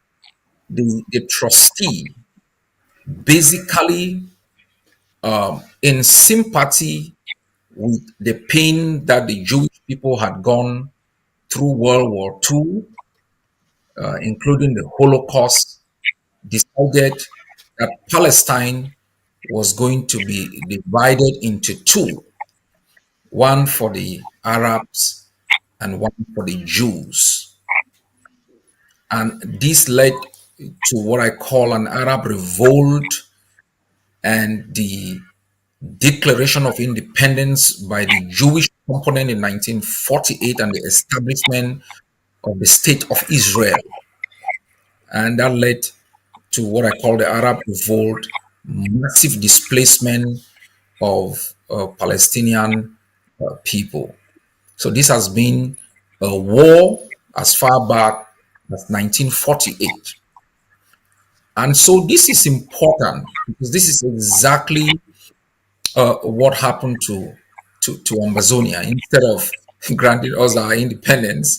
the trustee, basically in sympathy with the pain that the Jewish people had gone through World War II, including the Holocaust, decided that Palestine was going to be divided into two, one for the Arabs and one for the Jews. And this led to what I call an Arab revolt and the Declaration of Independence by the Jewish component in 1948 and the establishment of the State of Israel. And that led to what I call the Arab Revolt, massive displacement of Palestinian people. So this has been a war as far back as 1948. And so this is important because this is exactly what happened to Ambazonia. Instead of granting us our independence,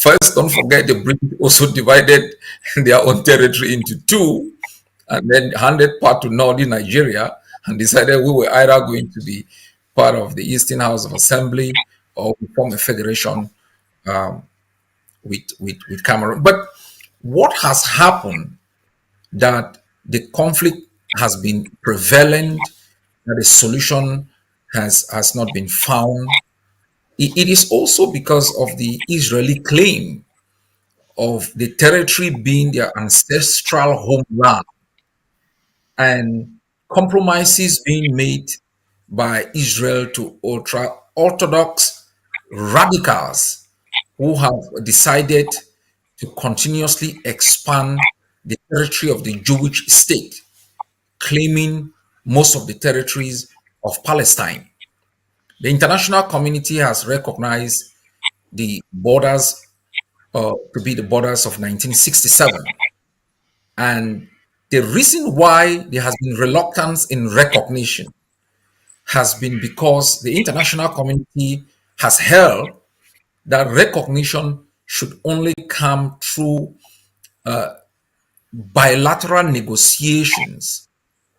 first, don't forget the British also divided their own territory into two and then handed part to northern Nigeria and decided we were either going to be part of the Eastern House of Assembly or we form a federation with Cameroon. But what has happened that the conflict has been prevalent, that a solution has not been found? It is also because of the Israeli claim of the territory being their ancestral homeland and compromises being made by Israel to ultra-Orthodox radicals who have decided to continuously expand the territory of the Jewish state, claiming most of the territories of Palestine. The international community has recognized the borders to be the borders of 1967. And the reason why there has been reluctance in recognition has been because the international community has held that recognition should only come through bilateral negotiations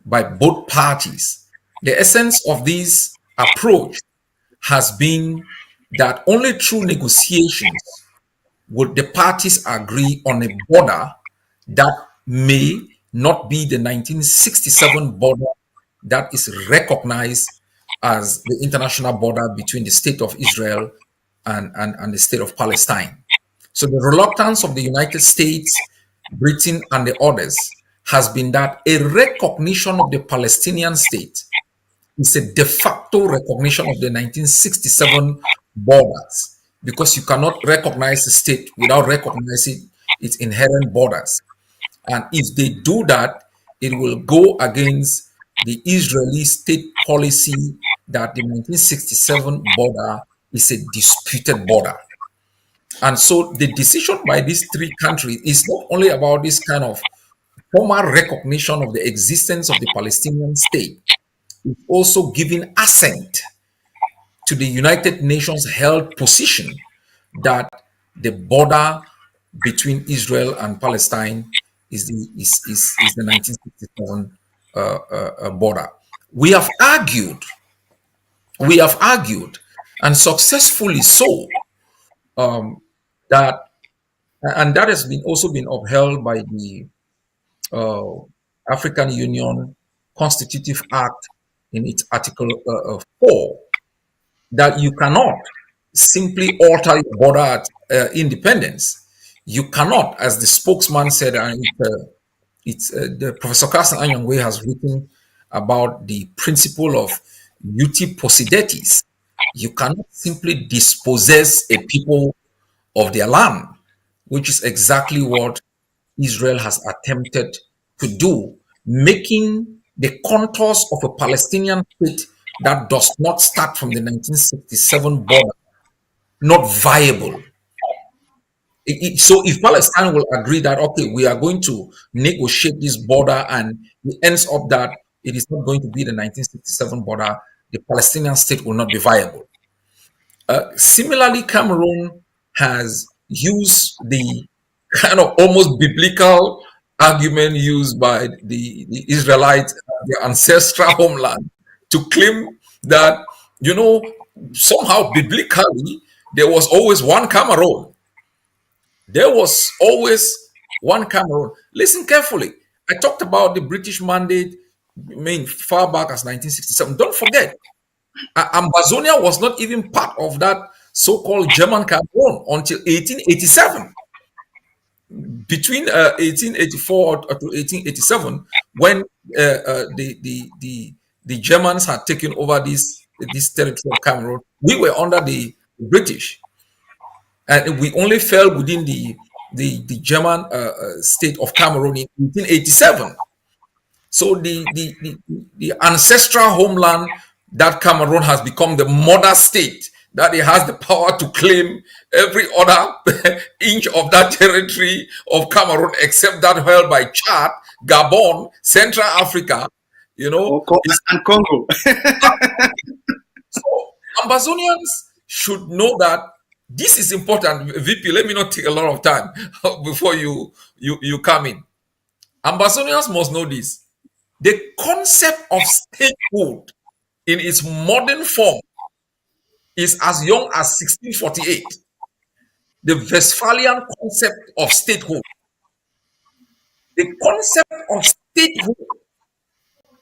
by both parties. The essence of this approach has been that only through negotiations would the parties agree on a border that may not be the 1967 border that is recognized as the international border between the state of Israel and the state of Palestine. So the reluctance of the United States, Britain, and the others has been that a recognition of the Palestinian state is a de facto recognition of the 1967 borders, because you cannot recognize the state without recognizing its inherent borders. And if they do that, it will go against the Israeli state policy that the 1967 border is a disputed border. And so the decision by these three countries is not only about this kind of formal recognition of the existence of the Palestinian state, it's also giving assent to the United Nations held position that the border between Israel and Palestine is the 1967 border. We have argued, and successfully so, that, and that has been also been upheld by the African Union Constitutive Act in its Article 4, that you cannot simply alter your border at independence. You cannot, as the spokesman said, and the Professor Carson Anyangwe has written about the principle of uti possidetis, You cannot simply dispossess a people of their land, which is exactly what Israel has attempted to do, making the contours of a Palestinian state that does not start from the 1967 border not viable. So if Palestine will agree that, okay, we are going to negotiate this border and it ends up that it is not going to be the 1967 border, the Palestinian state will not be viable. Similarly, Cameroon has used the kind of almost biblical argument used by the Israelites, their ancestral homeland, to claim that, somehow biblically, there was always one Cameroon. There was always one Cameroon. Listen carefully. I talked about the British mandate, far back as 1967. Don't forget, Ambazonia was not even part of that so-called German Cameroon until 1887. Between 1884 to 1887, when the Germans had taken over this territory of Cameroon, we were under the British, and we only fell within the German state of Cameroon in 1887. So the ancestral homeland that Cameroon has become the mother state, that it has the power to claim every other inch of that territory of Cameroon except that held by Chad, Gabon, Central Africa, and Congo. So Ambazonians should know that this is important. VP, let me not take a lot of time before you come in. Ambazonians must know this. The concept of statehood in its modern form is as young as 1648. The Westphalian concept of statehood. The concept of statehood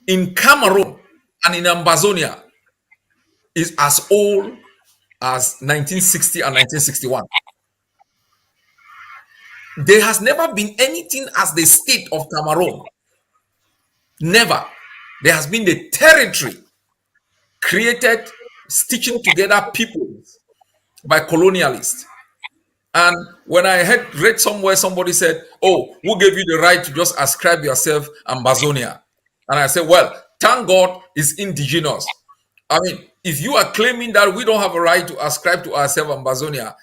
in Cameroon and in Ambazonia is as old as 1960 and 1961. There has never been anything as the state of Cameroon. Never. There has been the territory created, stitching together peoples by colonialists. And when I read somewhere, somebody said, "Oh, who gave you the right to just ascribe yourself Ambazonia?" And I said, "Well, thank God it's indigenous. I mean, if you are claiming that we don't have a right to ascribe to ourselves Ambazonia,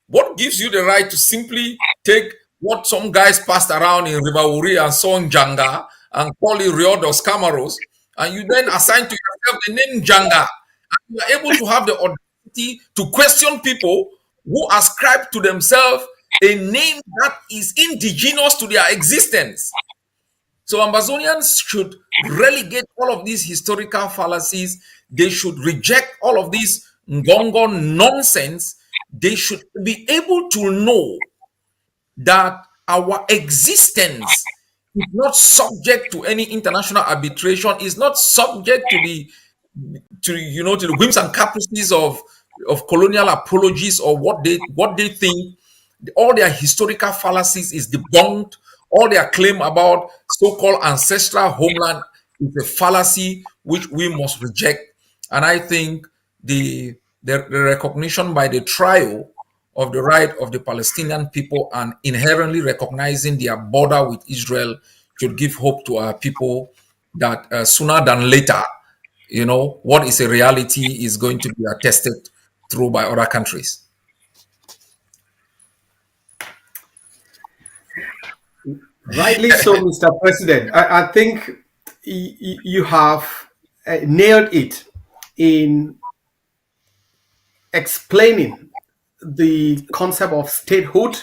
what gives you the right to simply take what some guys passed around in Ribauri and Son Janga and call it Rio dos Camaros, and you then assign to yourself the name Janga, and you are able to have the audacity to question people who ascribe to themselves a name that is indigenous to their existence?" So Ambazonians should relegate all of these historical fallacies. They should reject all of this ngongo nonsense. They should be able to know that our existence is not subject to any international arbitration, is not subject to the whims and caprices of colonial apologies or what they think. All their historical fallacies is debunked. All their claim about so-called ancestral homeland is a fallacy which we must reject. And I think the recognition by the trio of the right of the Palestinian people and inherently recognizing their border with Israel should give hope to our people that sooner than later, what is a reality is going to be attested through by other countries. Rightly so, Mr. President. I think you have nailed it in explaining the concept of statehood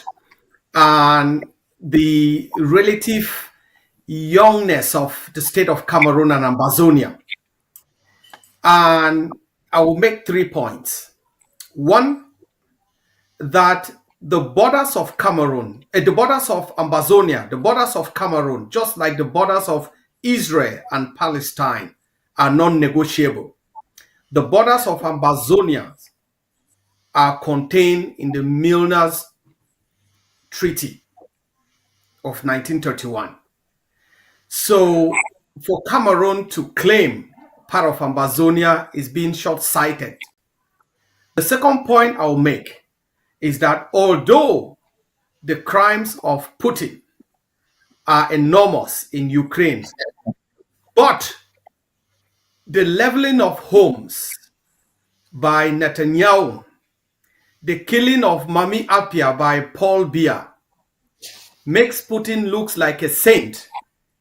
and the relative youngness of the state of Cameroon and Ambazonia. And I will make 3 points. One, that the borders of Cameroon, the borders of Ambazonia, the borders of Cameroon, just like the borders of Israel and Palestine, are non-negotiable. The borders of Ambazonia are contained in the Milner's Treaty of 1931. So for Cameroon to claim part of Ambazonia is being short-sighted. The second point I'll make is that although the crimes of Putin are enormous in Ukraine, but the leveling of homes by Netanyahu, the killing of Mami Apia by Paul Biya, makes Putin look like a saint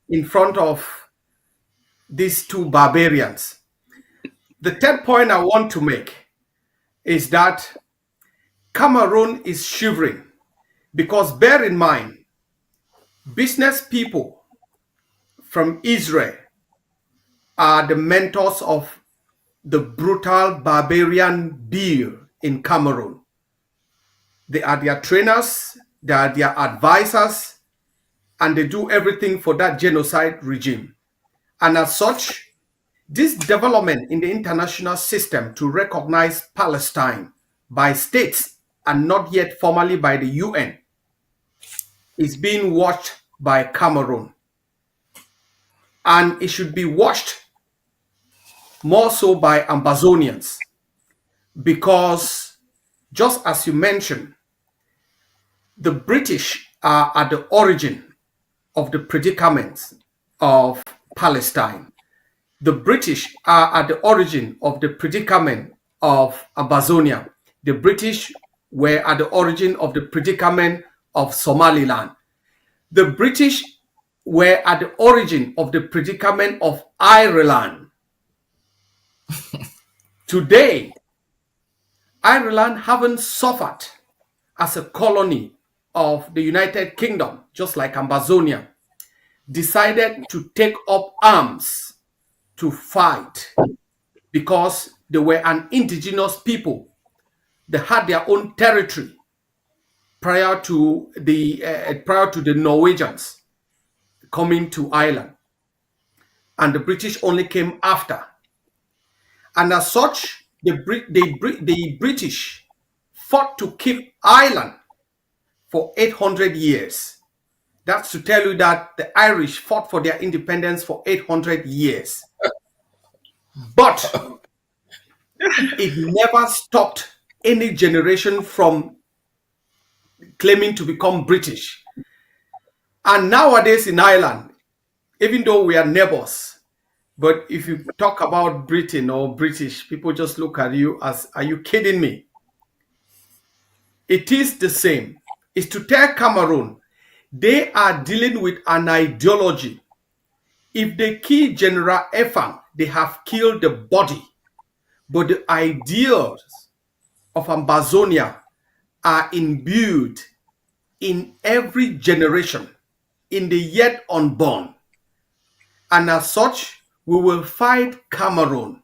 in front of these two barbarians. The third point I want to make is that Cameroon is shivering because bear in mind, business people from Israel are the mentors of the brutal barbarian Bill in Cameroon. They are their trainers, they are their advisors, and they do everything for that genocide regime. And as such, this development in the international system to recognize Palestine by states and not yet formally by the UN is being watched by Cameroon. And it should be watched more so by Ambazonians, because just as you mentioned, the British are at the origin of the predicaments of Palestine. The British are at the origin of the predicament of Ambazonia. The British were at the origin of the predicament of Somaliland. The British were at the origin of the predicament of Ireland. Today, Ireland haven't suffered as a colony of the United Kingdom, just like Ambazonia, decided to take up arms to fight because they were an indigenous people. They had their own territory prior to the Norwegians coming to Ireland, and the British only came after. And as such, the British fought to keep Ireland for 800 years. That's to tell you that the Irish fought for their independence for 800 years. But it never stopped any generation from claiming to become British. And nowadays in Ireland, even though we are neighbors, but if you talk about Britain or British, people just look at you as, are you kidding me? It is the same. It's to tell Cameroon, they are dealing with an ideology. If they kill General Efang, they have killed the body. But the ideals of Ambazonia are imbued in every generation, in the yet unborn. And as such, we will fight Cameroon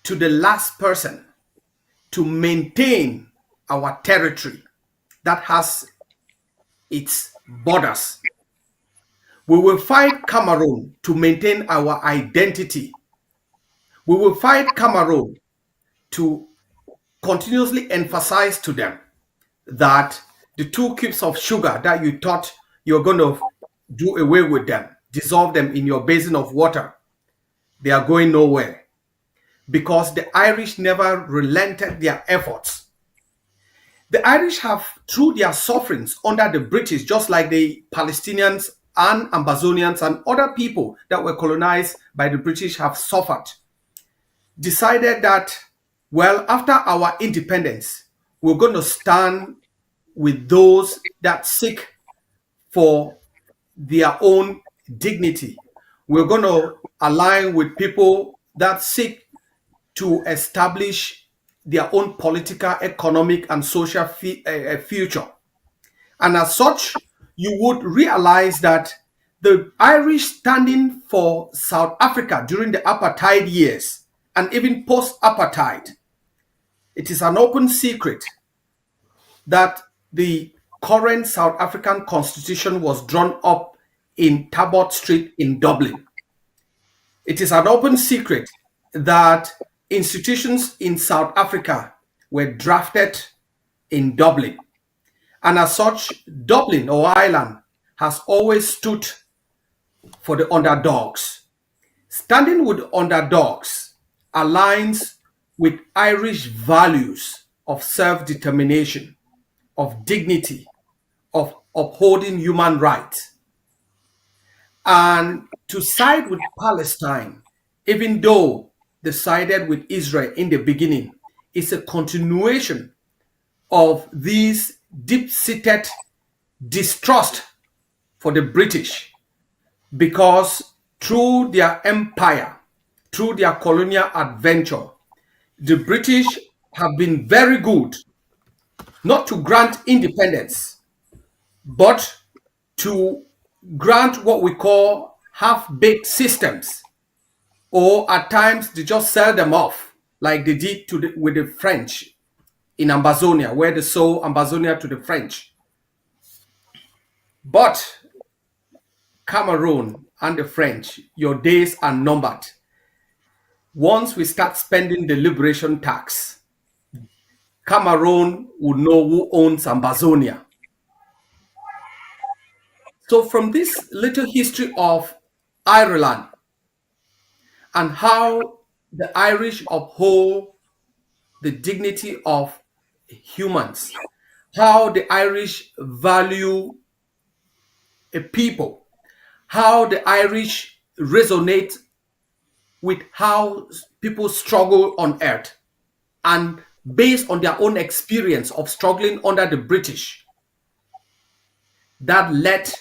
to the last person to maintain our territory that has its borders. We will fight Cameroon to maintain our identity. We will fight Cameroon to continuously emphasize to them that the 2 cubes of sugar that you thought you're going to do away with them, dissolve them in your basin of water, they are going nowhere, because the Irish never relented their efforts. The Irish have, through their sufferings under the British, just like the Palestinians and Ambazonians and other people that were colonized by the British have suffered, decided that, well, after our independence, we're going to stand with those that seek for their own dignity. We're going to align with people that seek to establish their own political, economic, and social future. And as such, you would realize that the Irish standing for South Africa during the apartheid years and even post-apartheid, it is an open secret that the current South African constitution was drawn up in Talbot Street in Dublin. It is an open secret that institutions in South Africa were drafted in Dublin. And as such, Dublin or Ireland has always stood for the underdogs. Standing with underdogs aligns with Irish values of self-determination, of dignity, of upholding human rights. And to side with Palestine, even though they sided with Israel in the beginning, is a continuation of this deep-seated distrust for the British, because through their empire, through their colonial adventure, the British have been very good not to grant independence, but to grant what we call half-baked systems, or at times they just sell them off, like they did with the French in Ambazonia, where they sold Ambazonia to the French. But Cameroon and the French, your days are numbered. Once we start spending the liberation tax, Cameroon will know who owns Ambazonia. So from this little history of Ireland and how the Irish uphold the dignity of humans, how the Irish value a people, how the Irish resonate with how people struggle on earth, and based on their own experience of struggling under the British, that led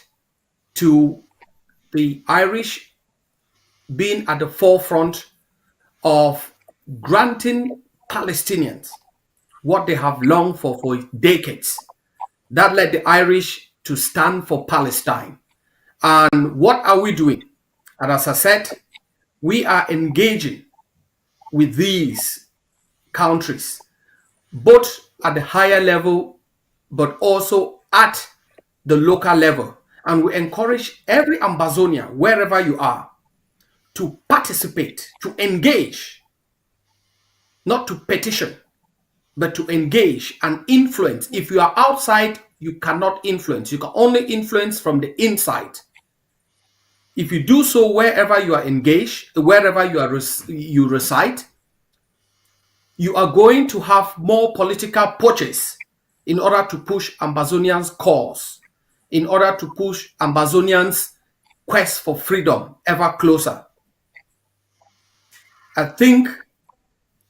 to the Irish being at the forefront of granting Palestinians what they have longed for decades. That led the Irish to stand for Palestine. And what are we doing? And as I said, we are engaging with these countries, both at the higher level, but also at the local level. And we encourage every Ambazonian, wherever you are, to participate, to engage, not to petition, but to engage and influence. If you are outside, you cannot influence. You can only influence from the inside. If you do so wherever you are engaged, wherever you reside, you are going to have more political purchase in order to push Ambazonians' cause, in order to push Ambazonians' quest for freedom ever closer. I think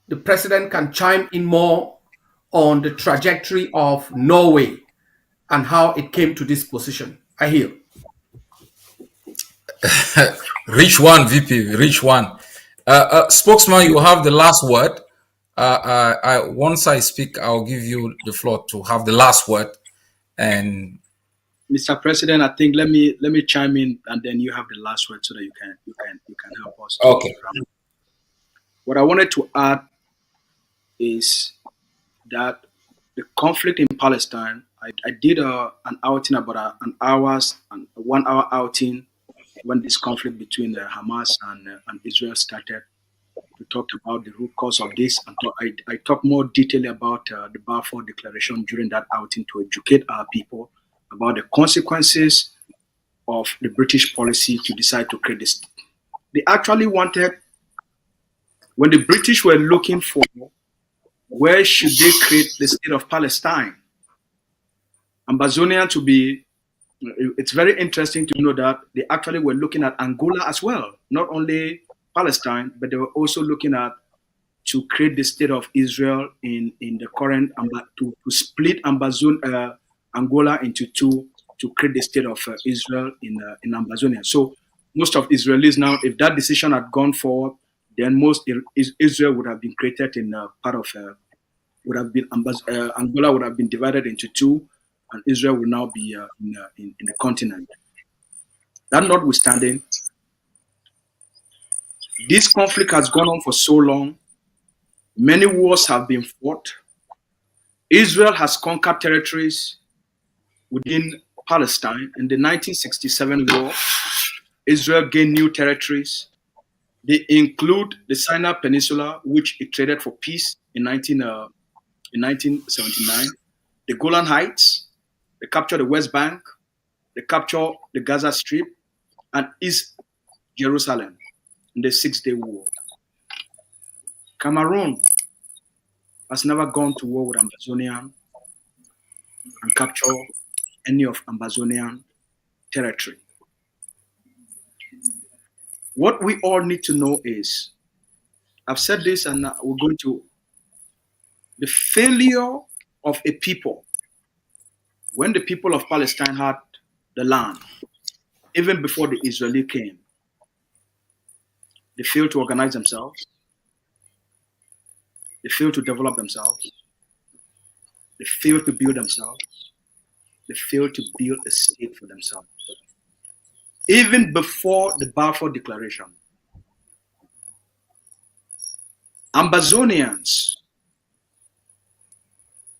the president can chime in more on the trajectory of Norway and how it came to this position. I hear. Reach one, VP, reach one. Spokesman, you have the last word. Once I speak, I'll give you the floor to have the last word. And Mr. President, I think let me chime in, and then you have the last word so that you can help us. Okay. What I wanted to add is that the conflict in Palestine, I did an outing about an 1 hour outing when this conflict between Hamas and Israel started. We talked about the root cause of this, and I talked more detail about the Balfour Declaration during that outing to educate our people about the consequences of the British policy to decide to create this. They actually wanted, when the British were looking for where should they create the state of Palestine, Ambazonia to be, it's very interesting to know that they actually were looking at Angola as well, not only Palestine, but they were also looking at to create the state of Israel in the current, to split Angola into two, to create the state of Israel in Ambazonia. So most of Israelis now, if that decision had gone forward, then Israel would have been created in part of, Angola would have been divided into two, and Israel will now be in the continent. That notwithstanding, this conflict has gone on for so long. Many wars have been fought. Israel has conquered territories within Palestine. In the 1967 war, Israel gained new territories. They include the Sinai Peninsula, which it traded for peace in 1979, the Golan Heights, they captured the West Bank, they captured the Gaza Strip, and East Jerusalem in the 6-day war. Cameroon has never gone to war with Ambazonia and capture any of Ambazonian territory. What we all need to know is, I've said this and we're going to, the failure of a people, when the people of Palestine had the land, even before the Israeli came, they failed to organize themselves, they failed to develop themselves, they failed to build themselves, they failed to build a state for themselves. Even before the Balfour Declaration, Ambazonians,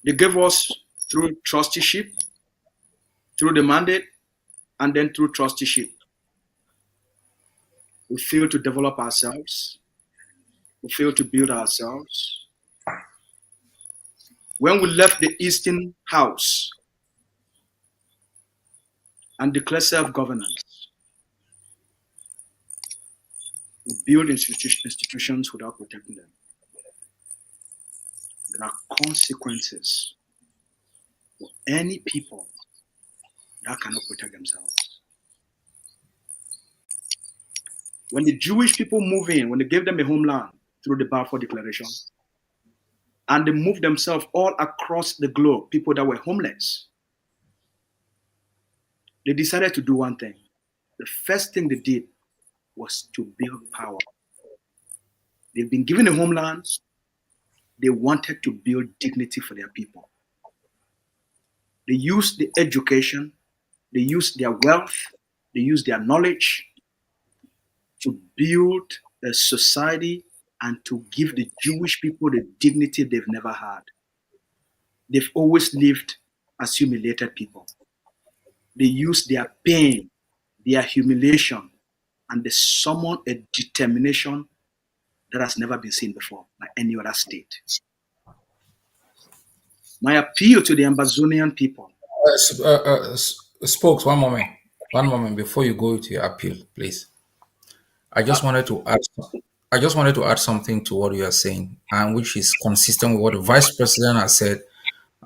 they gave us through trusteeship, through the mandate, and then through trusteeship. We failed to develop ourselves. We failed to build ourselves. When we left the Eastern House and declared self-governance, we build institutions without protecting them. There are consequences for any people that cannot protect themselves. When the Jewish people move in, when they gave them a homeland through the Balfour Declaration, and they moved themselves all across the globe, people that were homeless, they decided to do one thing. The first thing they did was to build power. They've been given a homeland. They wanted to build dignity for their people. They used the education, they used their wealth, they used their knowledge to build a society and to give the Jewish people the dignity they've never had. They've always lived as humiliated people. They used their pain, their humiliation, and they summoned a determination that has never been seen before by any other state. My appeal to the Ambazonian people. Spokes, one moment before you go to your appeal, please. I just wanted to add something to what you are saying, and which is consistent with what the vice president has said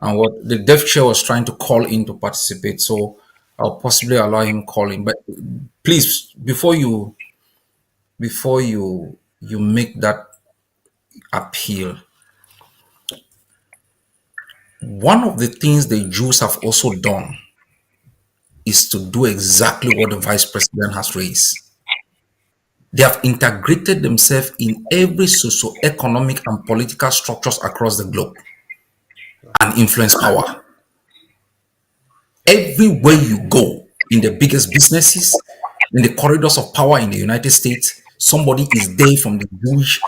and what the deaf chair was trying to call in to participate. So I'll possibly allow him call in. But please, before you make that appeal, one of the things the Jews have also done is to do exactly what the vice president has raised. They have integrated themselves in every socio-economic and political structures across the globe and influence power. Everywhere you go, in the biggest businesses, in the corridors of power in the United States, somebody is there from the Jewish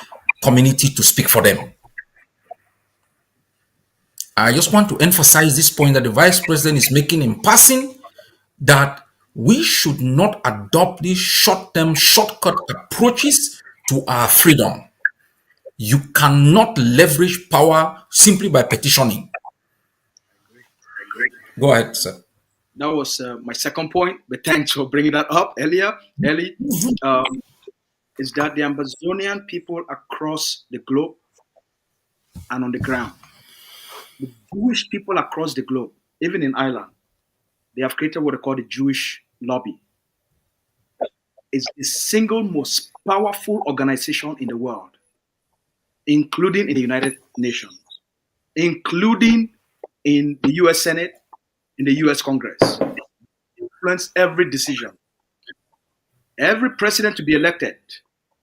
community to speak for them. I just want to emphasize this point that the vice president is making in passing, that we should not adopt these short-term, shortcut approaches to our freedom. You cannot leverage power simply by petitioning. Go ahead, sir. That was my second point, but thanks for bringing that up earlier, Ellie. Is that the Ambazonian people across the globe and on the ground, the Jewish people across the globe, even in Ireland, they have created what they call the Jewish lobby. It's the single most powerful organization in the world, including in the United Nations, including in the US Senate, in the US Congress. They influence every decision. Every president to be elected,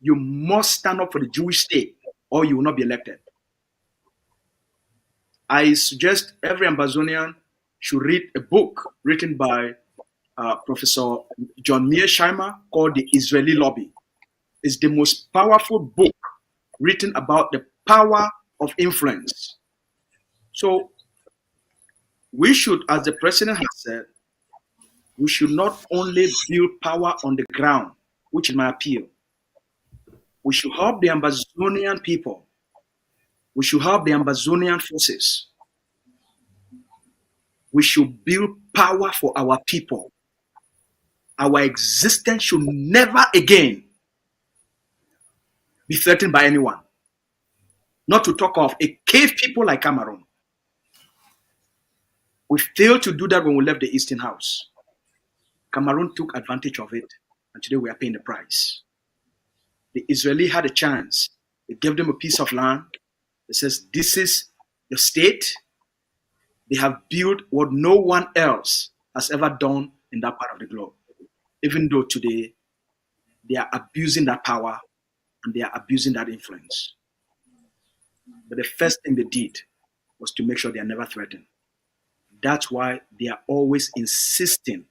you must stand up for the Jewish state or you will not be elected. I suggest every Ambazonian should read a book written by Professor John Mearsheimer called The Israeli Lobby. It's the most powerful book written about the power of influence. So we should, as the president has said, we should not only build power on the ground, which is my appeal. We should help the Ambazonian people. We should help the Ambazonian forces. We should build power for our people. Our existence should never again be threatened by anyone. not to talk of a cave people like Cameroon. We failed to do that when we left the Eastern House. Cameroon took advantage of it, and today we are paying the price. The Israeli had a chance. They gave them a piece of land. It says, this is your state. They have built what no one else has ever done in that part of the globe. Even though today they are abusing that power and they are abusing that influence. But the first thing they did was to make sure they are never threatened. That's why they are always insisting.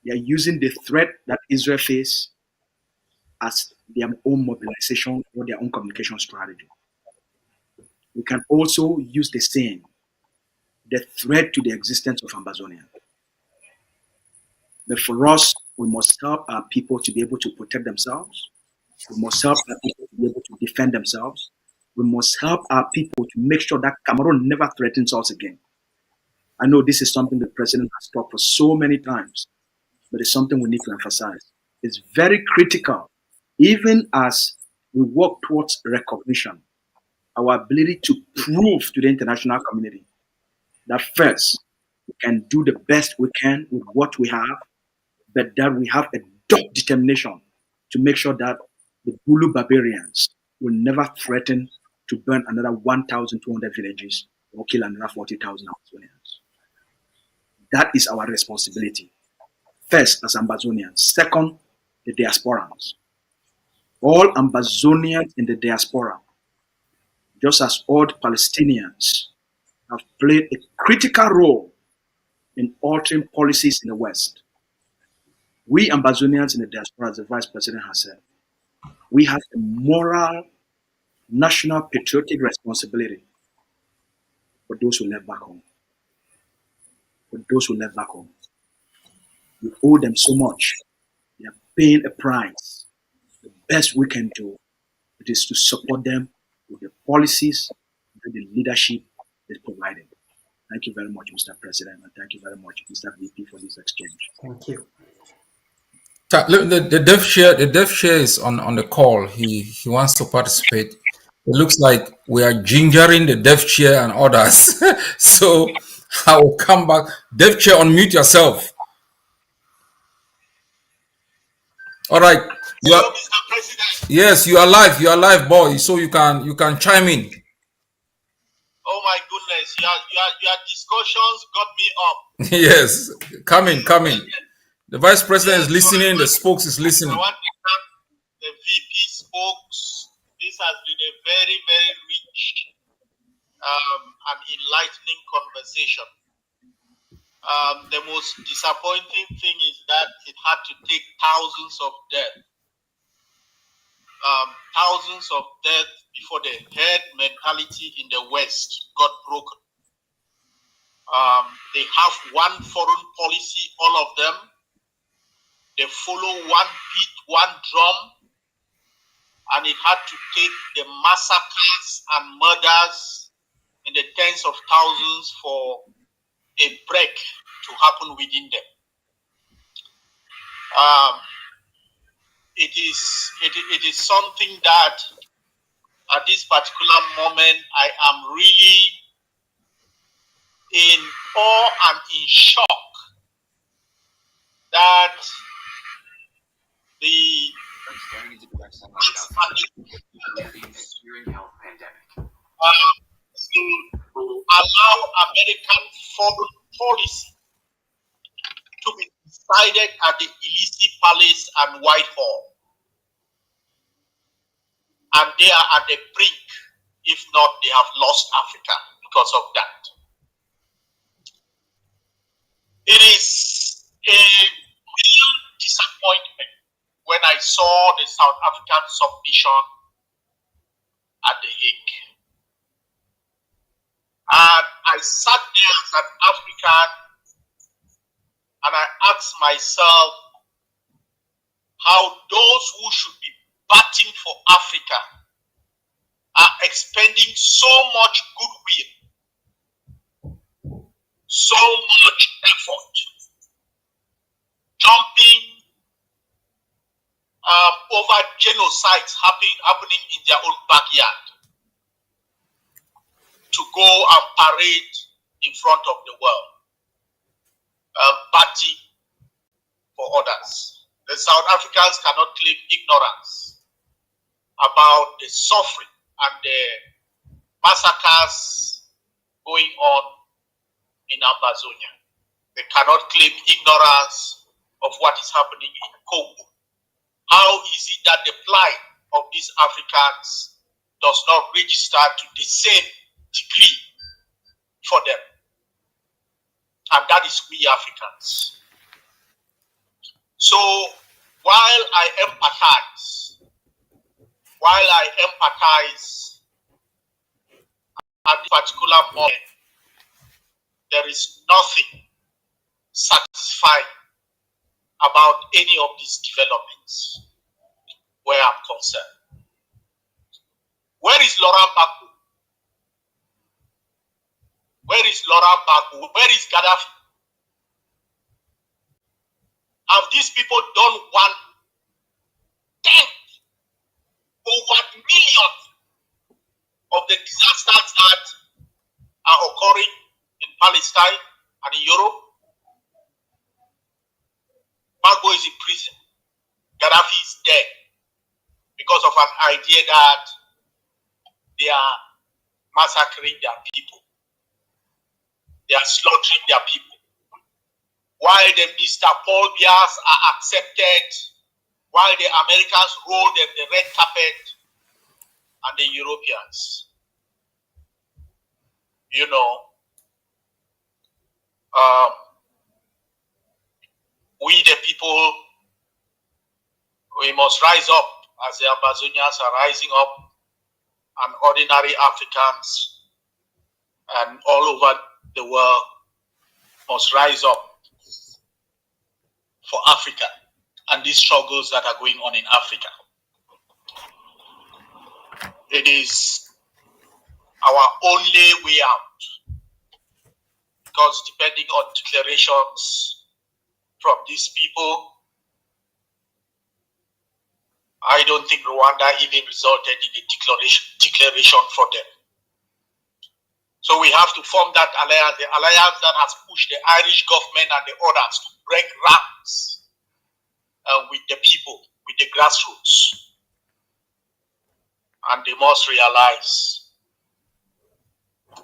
They are using the threat that Israel faces as their own mobilization or their own communication strategy. We can also use the same, the threat to the existence of Ambazonia. But for us, we must help our people to be able to protect themselves. We must help our people to be able to defend themselves. We must help our people to make sure that Cameroon never threatens us again. I know this is something the president has talked for so many times, but it's something we need to emphasize. It's very critical, even as we work towards recognition, our ability to prove to the international community that first, we can do the best we can with what we have, but that we have a dogged determination to make sure that the Bulu barbarians will never threaten to burn another 1,200 villages or kill another 40,000 Amazonians. That is our responsibility. First, as Ambazonians. Second, the diasporans. All Ambazonians in the diaspora, just as all Palestinians, have played a critical role in altering policies in the West. We Ambazonians in the diaspora, as the Vice President has said, we have a moral, national, patriotic responsibility for those who left back home. For those who left back home. We owe them so much. They are paying a price. The best we can do it is to support them with the policies that the leadership is providing. Thank you very much, Mr. President, and thank you very much, Mr. VP, for this exchange. Thank you. The dev chair is on the call. He wants to participate. It looks like we are gingering the dev chair and others. So I will come back. Dev chair, unmute yourself. All right. Hello, Mr. President. Yes, you are live. You are live, boy. So you can chime in. Oh my goodness, your discussions got me up. Yes, come in. The Vice President is listening. The spokes is listening. I want to thank the VP spokes. This has been a very, very rich and enlightening conversation. The most disappointing thing is that it had to take thousands of deaths before the herd mentality in the West got broken. They have one foreign policy, all of them. They follow one beat, one drum, and it had to take the massacres and murders in the tens of thousands for a break to happen within them. It is something that at this particular moment I am really in awe and in shock that to allow American foreign policy to be decided at the Elysee Palace and Whitehall. And they are at the brink. If not, they have lost Africa because of that. It is a real disappointment when I saw the South African submission at The Hague. And I sat there as an African and I asked myself how those who should be batting for Africa are expending so much goodwill, so much effort, jumping over genocides happening in their own backyard. to go and parade in front of the world, party for others. The South Africans cannot claim ignorance about the suffering and the massacres going on in Ambazonia. They cannot claim ignorance of what is happening in Congo. How is it that the plight of these Africans does not register to the same degree for them? And that is we Africans. So while I empathize at this particular moment, there is nothing satisfying about any of these developments where I'm concerned. Where is Laurent Gbagbo? Where is Laurent Gbagbo? Where is Gaddafi? Have these people done 1/10 or 1,000,000 of the disasters that are occurring in Palestine and in Europe? Gbagbo is in prison. Gaddafi is dead because of an idea that they are massacring their people. They are slaughtering their people. While the Mr. Paul Bias are accepted, while the Americans roll them the red carpet, and the Europeans, we the people, we must rise up as the Ambazonians are rising up, and ordinary Africans and all over the world must rise up for Africa and these struggles that are going on in Africa. It is our only way out, because depending on declarations from these people, I don't think Rwanda even resulted in a declaration for them. So we have to form that alliance, the alliance that has pushed the Irish government and the others to break ranks with the people, with the grassroots. And they must realize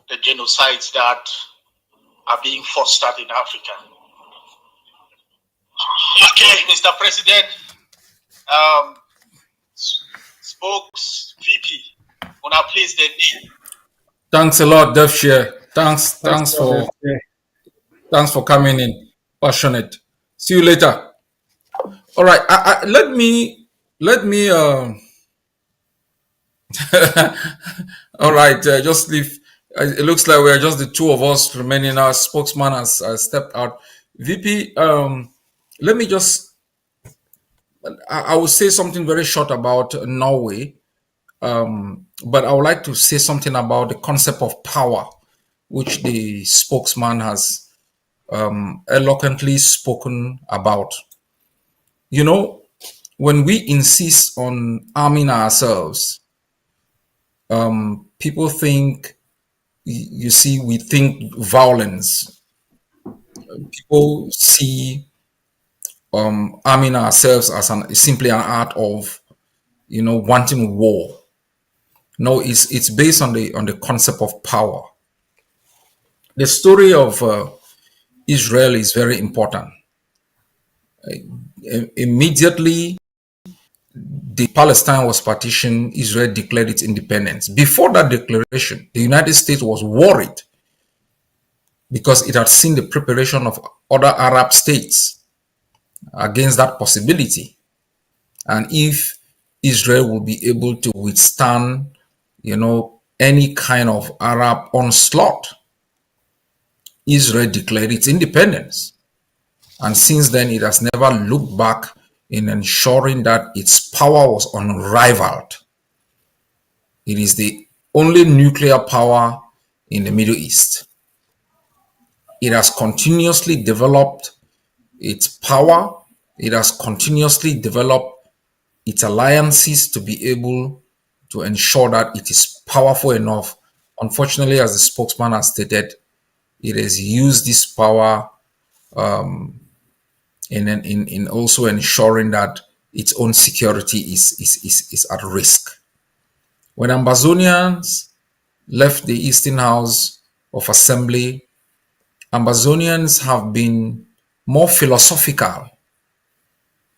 the genocides that are being fostered in Africa. Okay, Mr. President, spokes VP, una please the name. Thanks a lot, DevShare. Thanks for coming in. Passionate. See you later. All right. Let me. All right. Just leave. It looks like we are just the two of us remaining. Our spokesman has stepped out. VP. Let me just. I will say something very short about Norway. But I would like to say something about the concept of power, which the spokesman has eloquently spoken about. When we insist on arming ourselves, people think, we think violence. People see arming ourselves as simply an art of, wanting war. No, it's based on the concept of power. The story of Israel is very important. Immediately, the Palestine was partitioned, Israel declared its independence. Before that declaration, the United States was worried because it had seen the preparation of other Arab states against that possibility. And if Israel will be able to withstand any kind of Arab onslaught, Israel declared its independence. And since then, it has never looked back in ensuring that its power was unrivaled. It is the only nuclear power in the Middle East. It has continuously developed its power. It has continuously developed its alliances to be able to ensure that it is powerful enough Unfortunately, as the spokesman has stated, it has used this power in also ensuring that its own security is at risk. When Ambazonians left the Eastern House of Assembly, Ambazonians have been more philosophical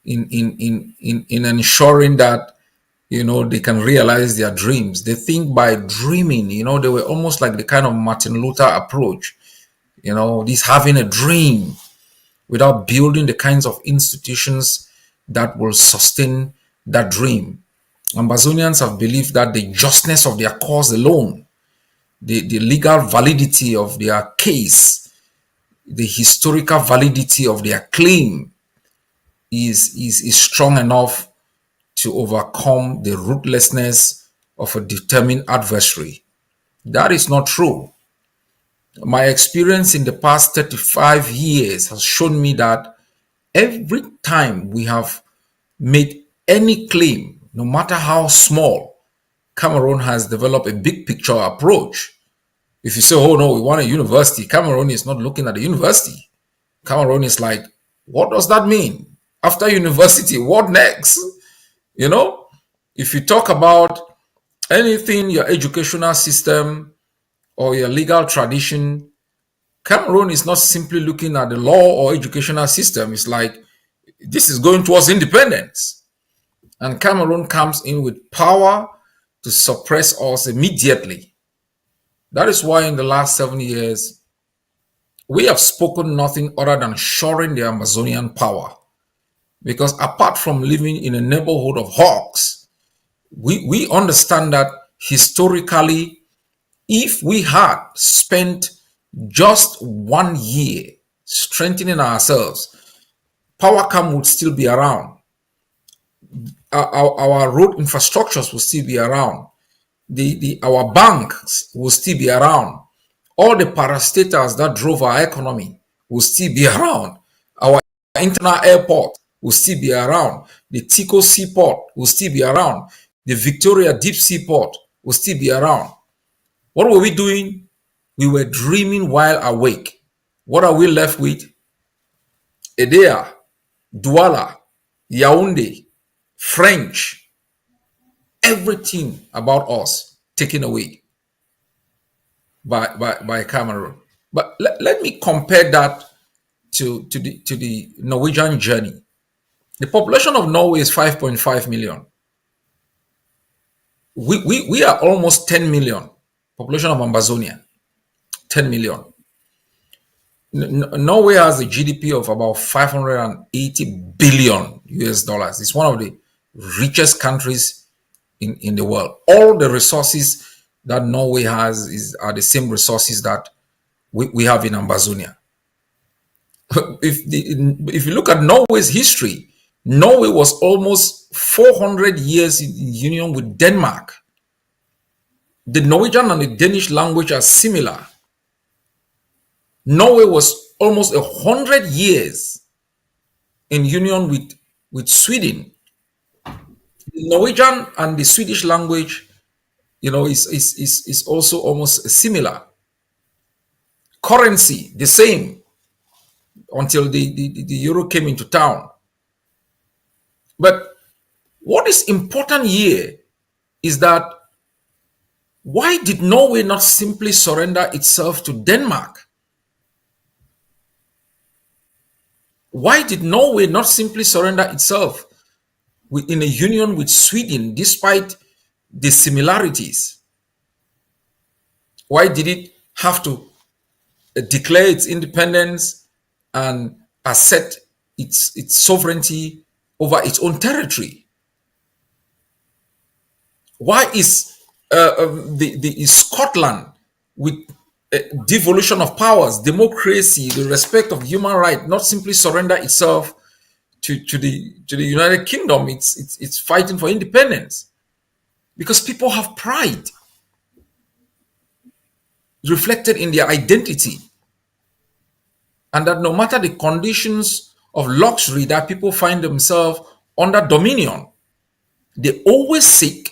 in ensuring that they can realize their dreams. They think by dreaming. They were almost like the kind of Martin Luther approach. This having a dream without building the kinds of institutions that will sustain that dream. Ambazonians have believed that the justness of their cause alone, the legal validity of their case, the historical validity of their claim is strong enough to overcome the ruthlessness of a determined adversary. That is not true. My experience in the past 35 years has shown me that every time we have made any claim, no matter how small, Cameroon has developed a big picture approach. If you say, oh no, we want a university, Cameroon is not looking at the university. Cameroon is like, what does that mean? After university, what next? If you talk about anything, your educational system or your legal tradition, Cameroon is not simply looking at the law or educational system. It's like, this is going towards independence. And Cameroon comes in with power to suppress us immediately. That is why in the last 7 years, we have spoken nothing other than shoring the Amazonian power. Because apart from living in a neighborhood of hawks, we understand that historically, if we had spent just 1 year strengthening ourselves, PowerCam would still be around. Our road infrastructures will still be around. Our banks will still be around. All the parastatals that drove our economy will still be around. Our internal airport will still be around. The Tico Seaport will still be around. The Victoria Deep Sea Port will still be around. What were we doing? We were dreaming while awake. What are we left with? Edea, Douala, Yaoundé, French, everything about us taken away by Cameroon. But let me compare that to the Norwegian journey. The population of Norway is 5.5 million. We are almost 10 million. Population of Ambazonia, 10 million. Norway has a GDP of about 580 billion US dollars. It's one of the richest countries in the world. All the resources that Norway has are the same resources that we have in Ambazonia. If you look at Norway's history, Norway was almost 400 years in union with Denmark. The Norwegian and the Danish language are similar. Norway was almost 100 years in union with Sweden. The Norwegian and the Swedish language, is also almost similar. Currency, the same, until the euro came into town. But what is important here is that why did Norway not simply surrender itself to Denmark? Why did Norway not simply surrender itself in a union with Sweden despite the similarities? Why did it have to declare its independence and assert its sovereignty over its own territory? Why is is Scotland, with devolution of powers, democracy, the respect of human rights, not simply surrender itself to the United Kingdom? It's fighting for independence because people have pride reflected in their identity, and that no matter the conditions of luxury that people find themselves under dominion, they always seek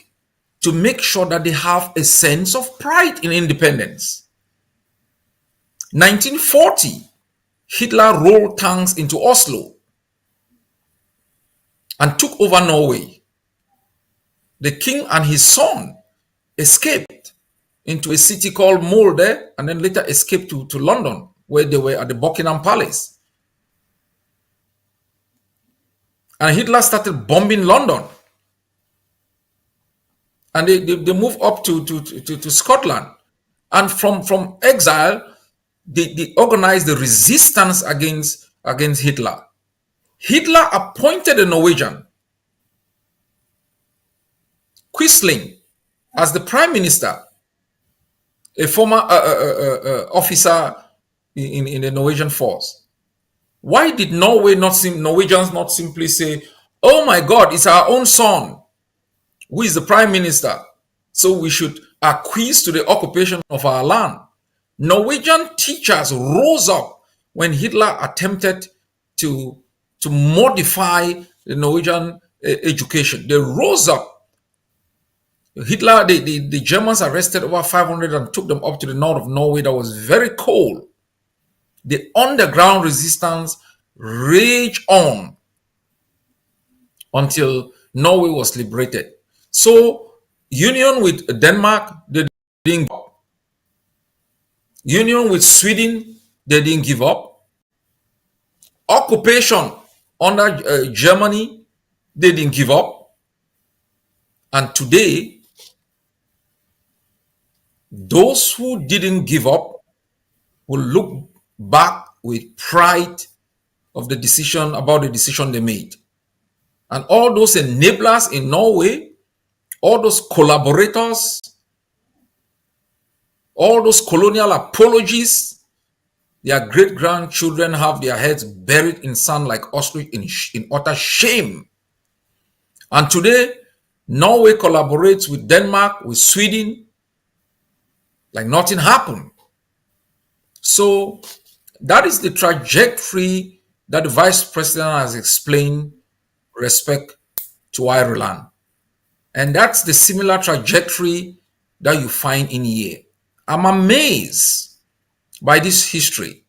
to make sure that they have a sense of pride in independence. 1940, Hitler rolled tanks into Oslo and took over Norway. The king and his son escaped into a city called Molde and then later escaped to London, where they were at the Buckingham Palace. And Hitler started bombing London. And they moved up to Scotland. And from exile, they organized the resistance against Hitler. Hitler appointed a Norwegian, Quisling, as the prime minister, a former officer in the Norwegian force. Why did Norwegians not simply say, "Oh my God, it's our own son who is the prime minister, so we should acquiesce to the occupation of our land"? Norwegian teachers rose up when Hitler attempted to modify the Norwegian education. They rose up. Hitler, the Germans arrested over 500 and took them up to the north of Norway that was very cold. The underground resistance raged on until Norway was liberated. So, union with Denmark, they didn't give up. Union with Sweden, they didn't give up. Occupation under Germany, they didn't give up. And today, those who didn't give up will look back with pride of the decision they made. And all those enablers in Norway, all those collaborators, all those colonial apologists, their great-grandchildren have their heads buried in sand like ostrich in utter shame. And today, Norway collaborates with Denmark, with Sweden, like nothing happened. So that is the trajectory that the vice president has explained with respect to Ireland. And that's the similar trajectory that you find in here. I'm amazed by this history.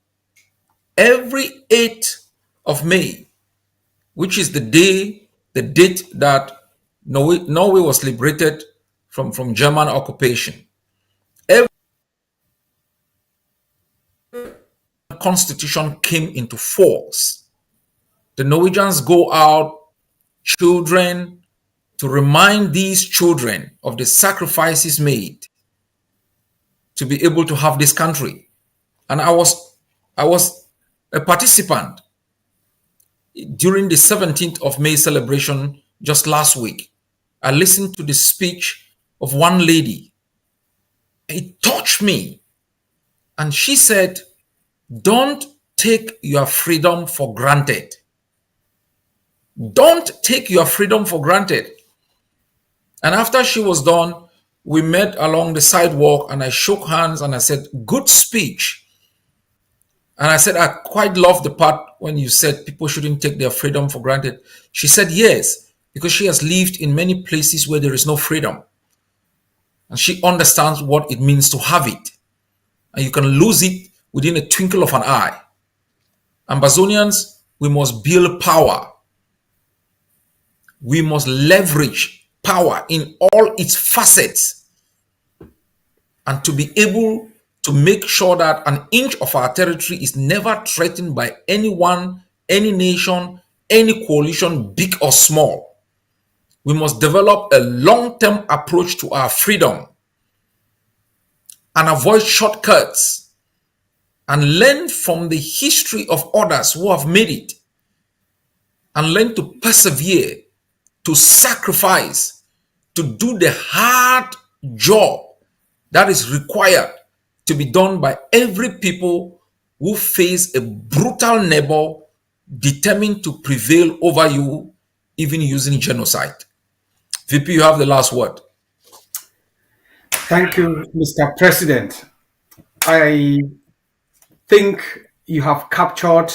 Every 8th of May, which is the date that Norway was liberated from German occupation, every constitution came into force. The Norwegians go out, children, to remind these children of the sacrifices made to be able to have this country. And I was a participant during the 17th of May celebration just last week. I listened to the speech of one lady. It touched me. And she said, "Don't take your freedom for granted. Don't take your freedom for granted." And after she was done, we met along the sidewalk and I shook hands and I said, "Good speech." And I said, "I quite love the part when you said people shouldn't take their freedom for granted." She said, "Yes, because she has lived in many places where there is no freedom. And she understands what it means to have it. And you can lose it within a twinkle of an eye. Ambazonians, we must build power. We must leverage power in all its facets, and to be able to make sure that an inch of our territory is never threatened by anyone, any nation, any coalition, big or small. We must develop a long-term approach to our freedom and avoid shortcuts and learn from the history of others who have made it and learn to persevere, to sacrifice, to do the hard job that is required to be done by every people who face a brutal neighbor determined to prevail over you, even using genocide. VP, you have the last word. Thank you, Mr. President. I think you have captured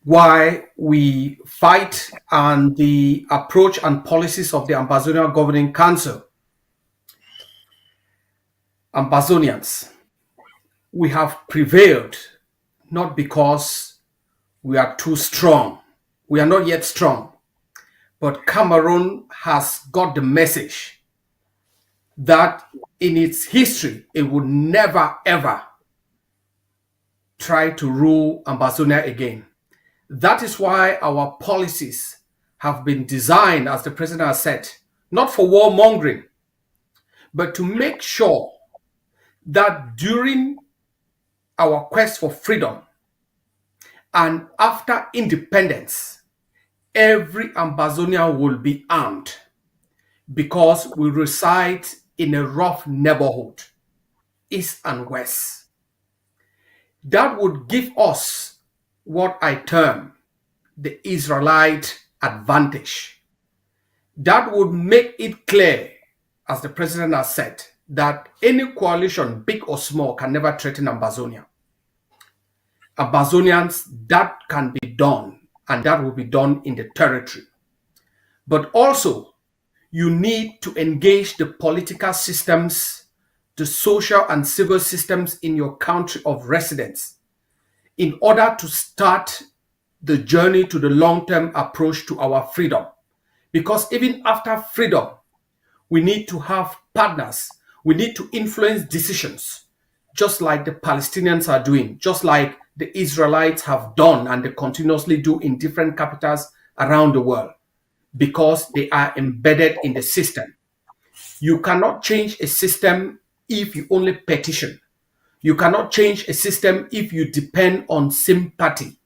why we fight and the approach and policies of the Ambazonia Governing Council Ambazonians, we have prevailed not because we are too strong. We are not yet strong. But Cameroon has got the message that in its history, it would never, ever try to rule Ambazonia again. That is why our policies have been designed, as the president has said, not for warmongering, but to make sure that during our quest for freedom and after independence, every Ambazonian will be armed because we reside in a rough neighborhood, east and west. That would give us what I term the Israelite advantage. That would make it clear, as the president has said, that any coalition, big or small, can never threaten Ambazonia. Ambazonians, that can be done, and that will be done in the territory. But also, you need to engage the political systems, the social and civil systems in your country of residence in order to start the journey to the long-term approach to our freedom. Because even after freedom, we need to have partners. We need to influence decisions, just like the Palestinians are doing, just like the Israelites have done and they continuously do in different capitals around the world, because they are embedded in the system. You cannot change a system if you only petition. You cannot change a system if you depend on sympathy.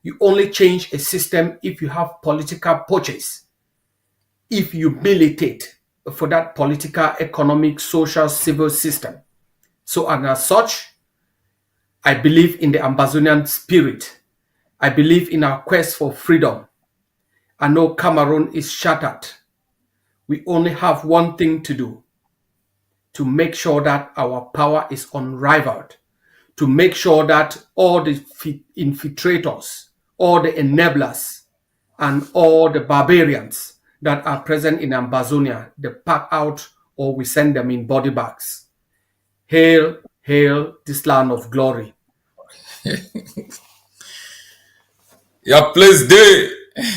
You only change a system if you have political purchase, if you militate for that political, economic, social, civil system. So, and as such, I believe in the Ambazonian spirit. I believe in our quest for freedom. I know Cameroon is shattered. We only have one thing to do: to make sure that our power is unrivaled, to make sure that all the infiltrators, all the enablers, and all the barbarians that are present in Ambazonia, they pack out or we send them in body bags. Hail, hail this land of glory. Your place day.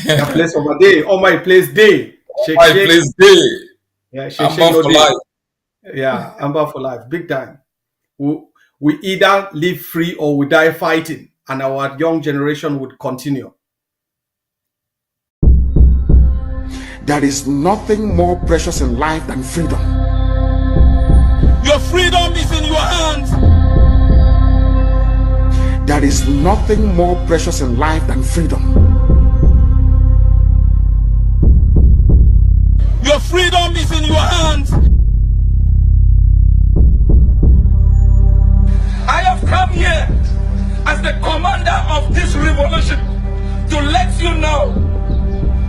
Your place over there. Oh, my place day. My place day. Yeah, Amba for life. Yeah, Amba for life. Big time. We either live free or we die fighting, and our young generation would continue. There is nothing more precious in life than freedom. Your freedom is in your hands. There is nothing more precious in life than freedom. Your freedom is in your hands. I have come here as the commander of this revolution to let you know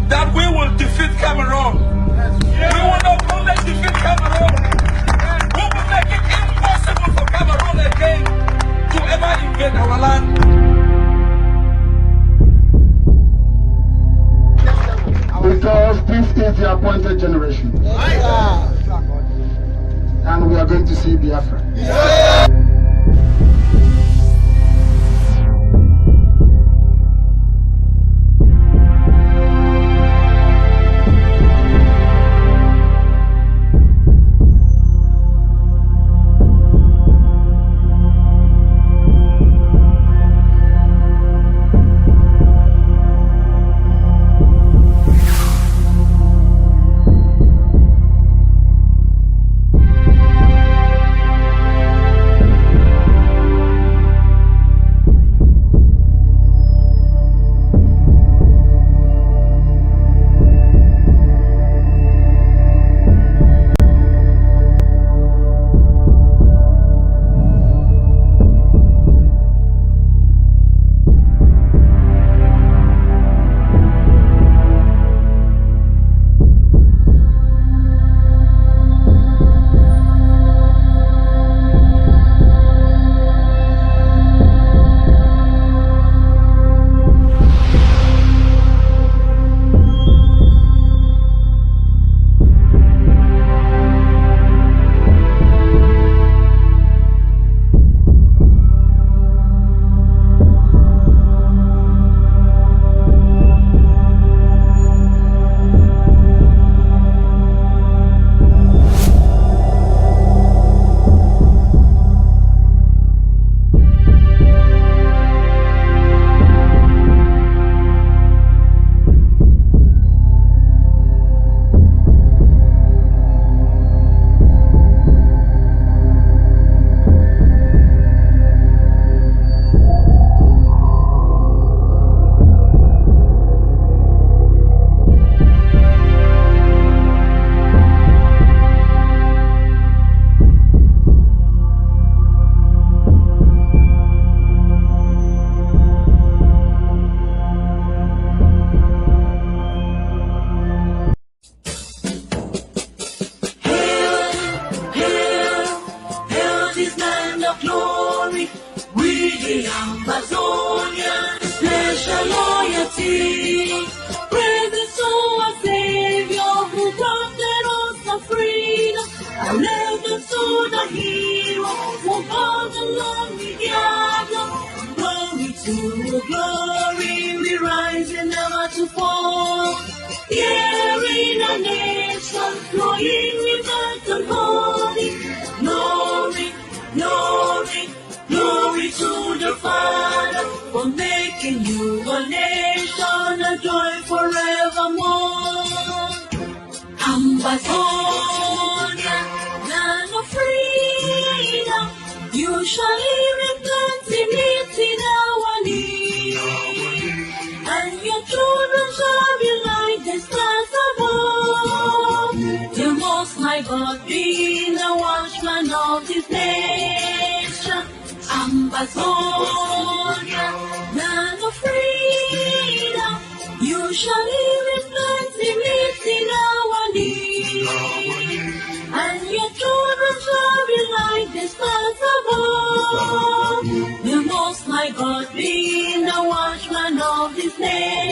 that we will defeat Cameroon. We will not only defeat Cameroon, we will make it impossible for Cameroon again to ever invade our land. Because this is the appointed generation. And we are going to see Biafra. Ambazonia, special loyalty. Praise to our Savior who granted us the freedom. And legend to the hero who brought along the gather. Glory to glory, we rise and never to fall. Here in a nation, flowing rivers and holy. Glory, glory, glory to the Father for making you a nation, a joy forevermore. Ambazonia, land of freedom, you shall live in plenty, meeting our needs, and your children shall be like the stars above. The Most High God being the watchman of this nation. Ambazonia, land of freedom, you shall live in plenty, meeting our needs, and your children shall be like the stars above. The Most High God being the watchman of this nation.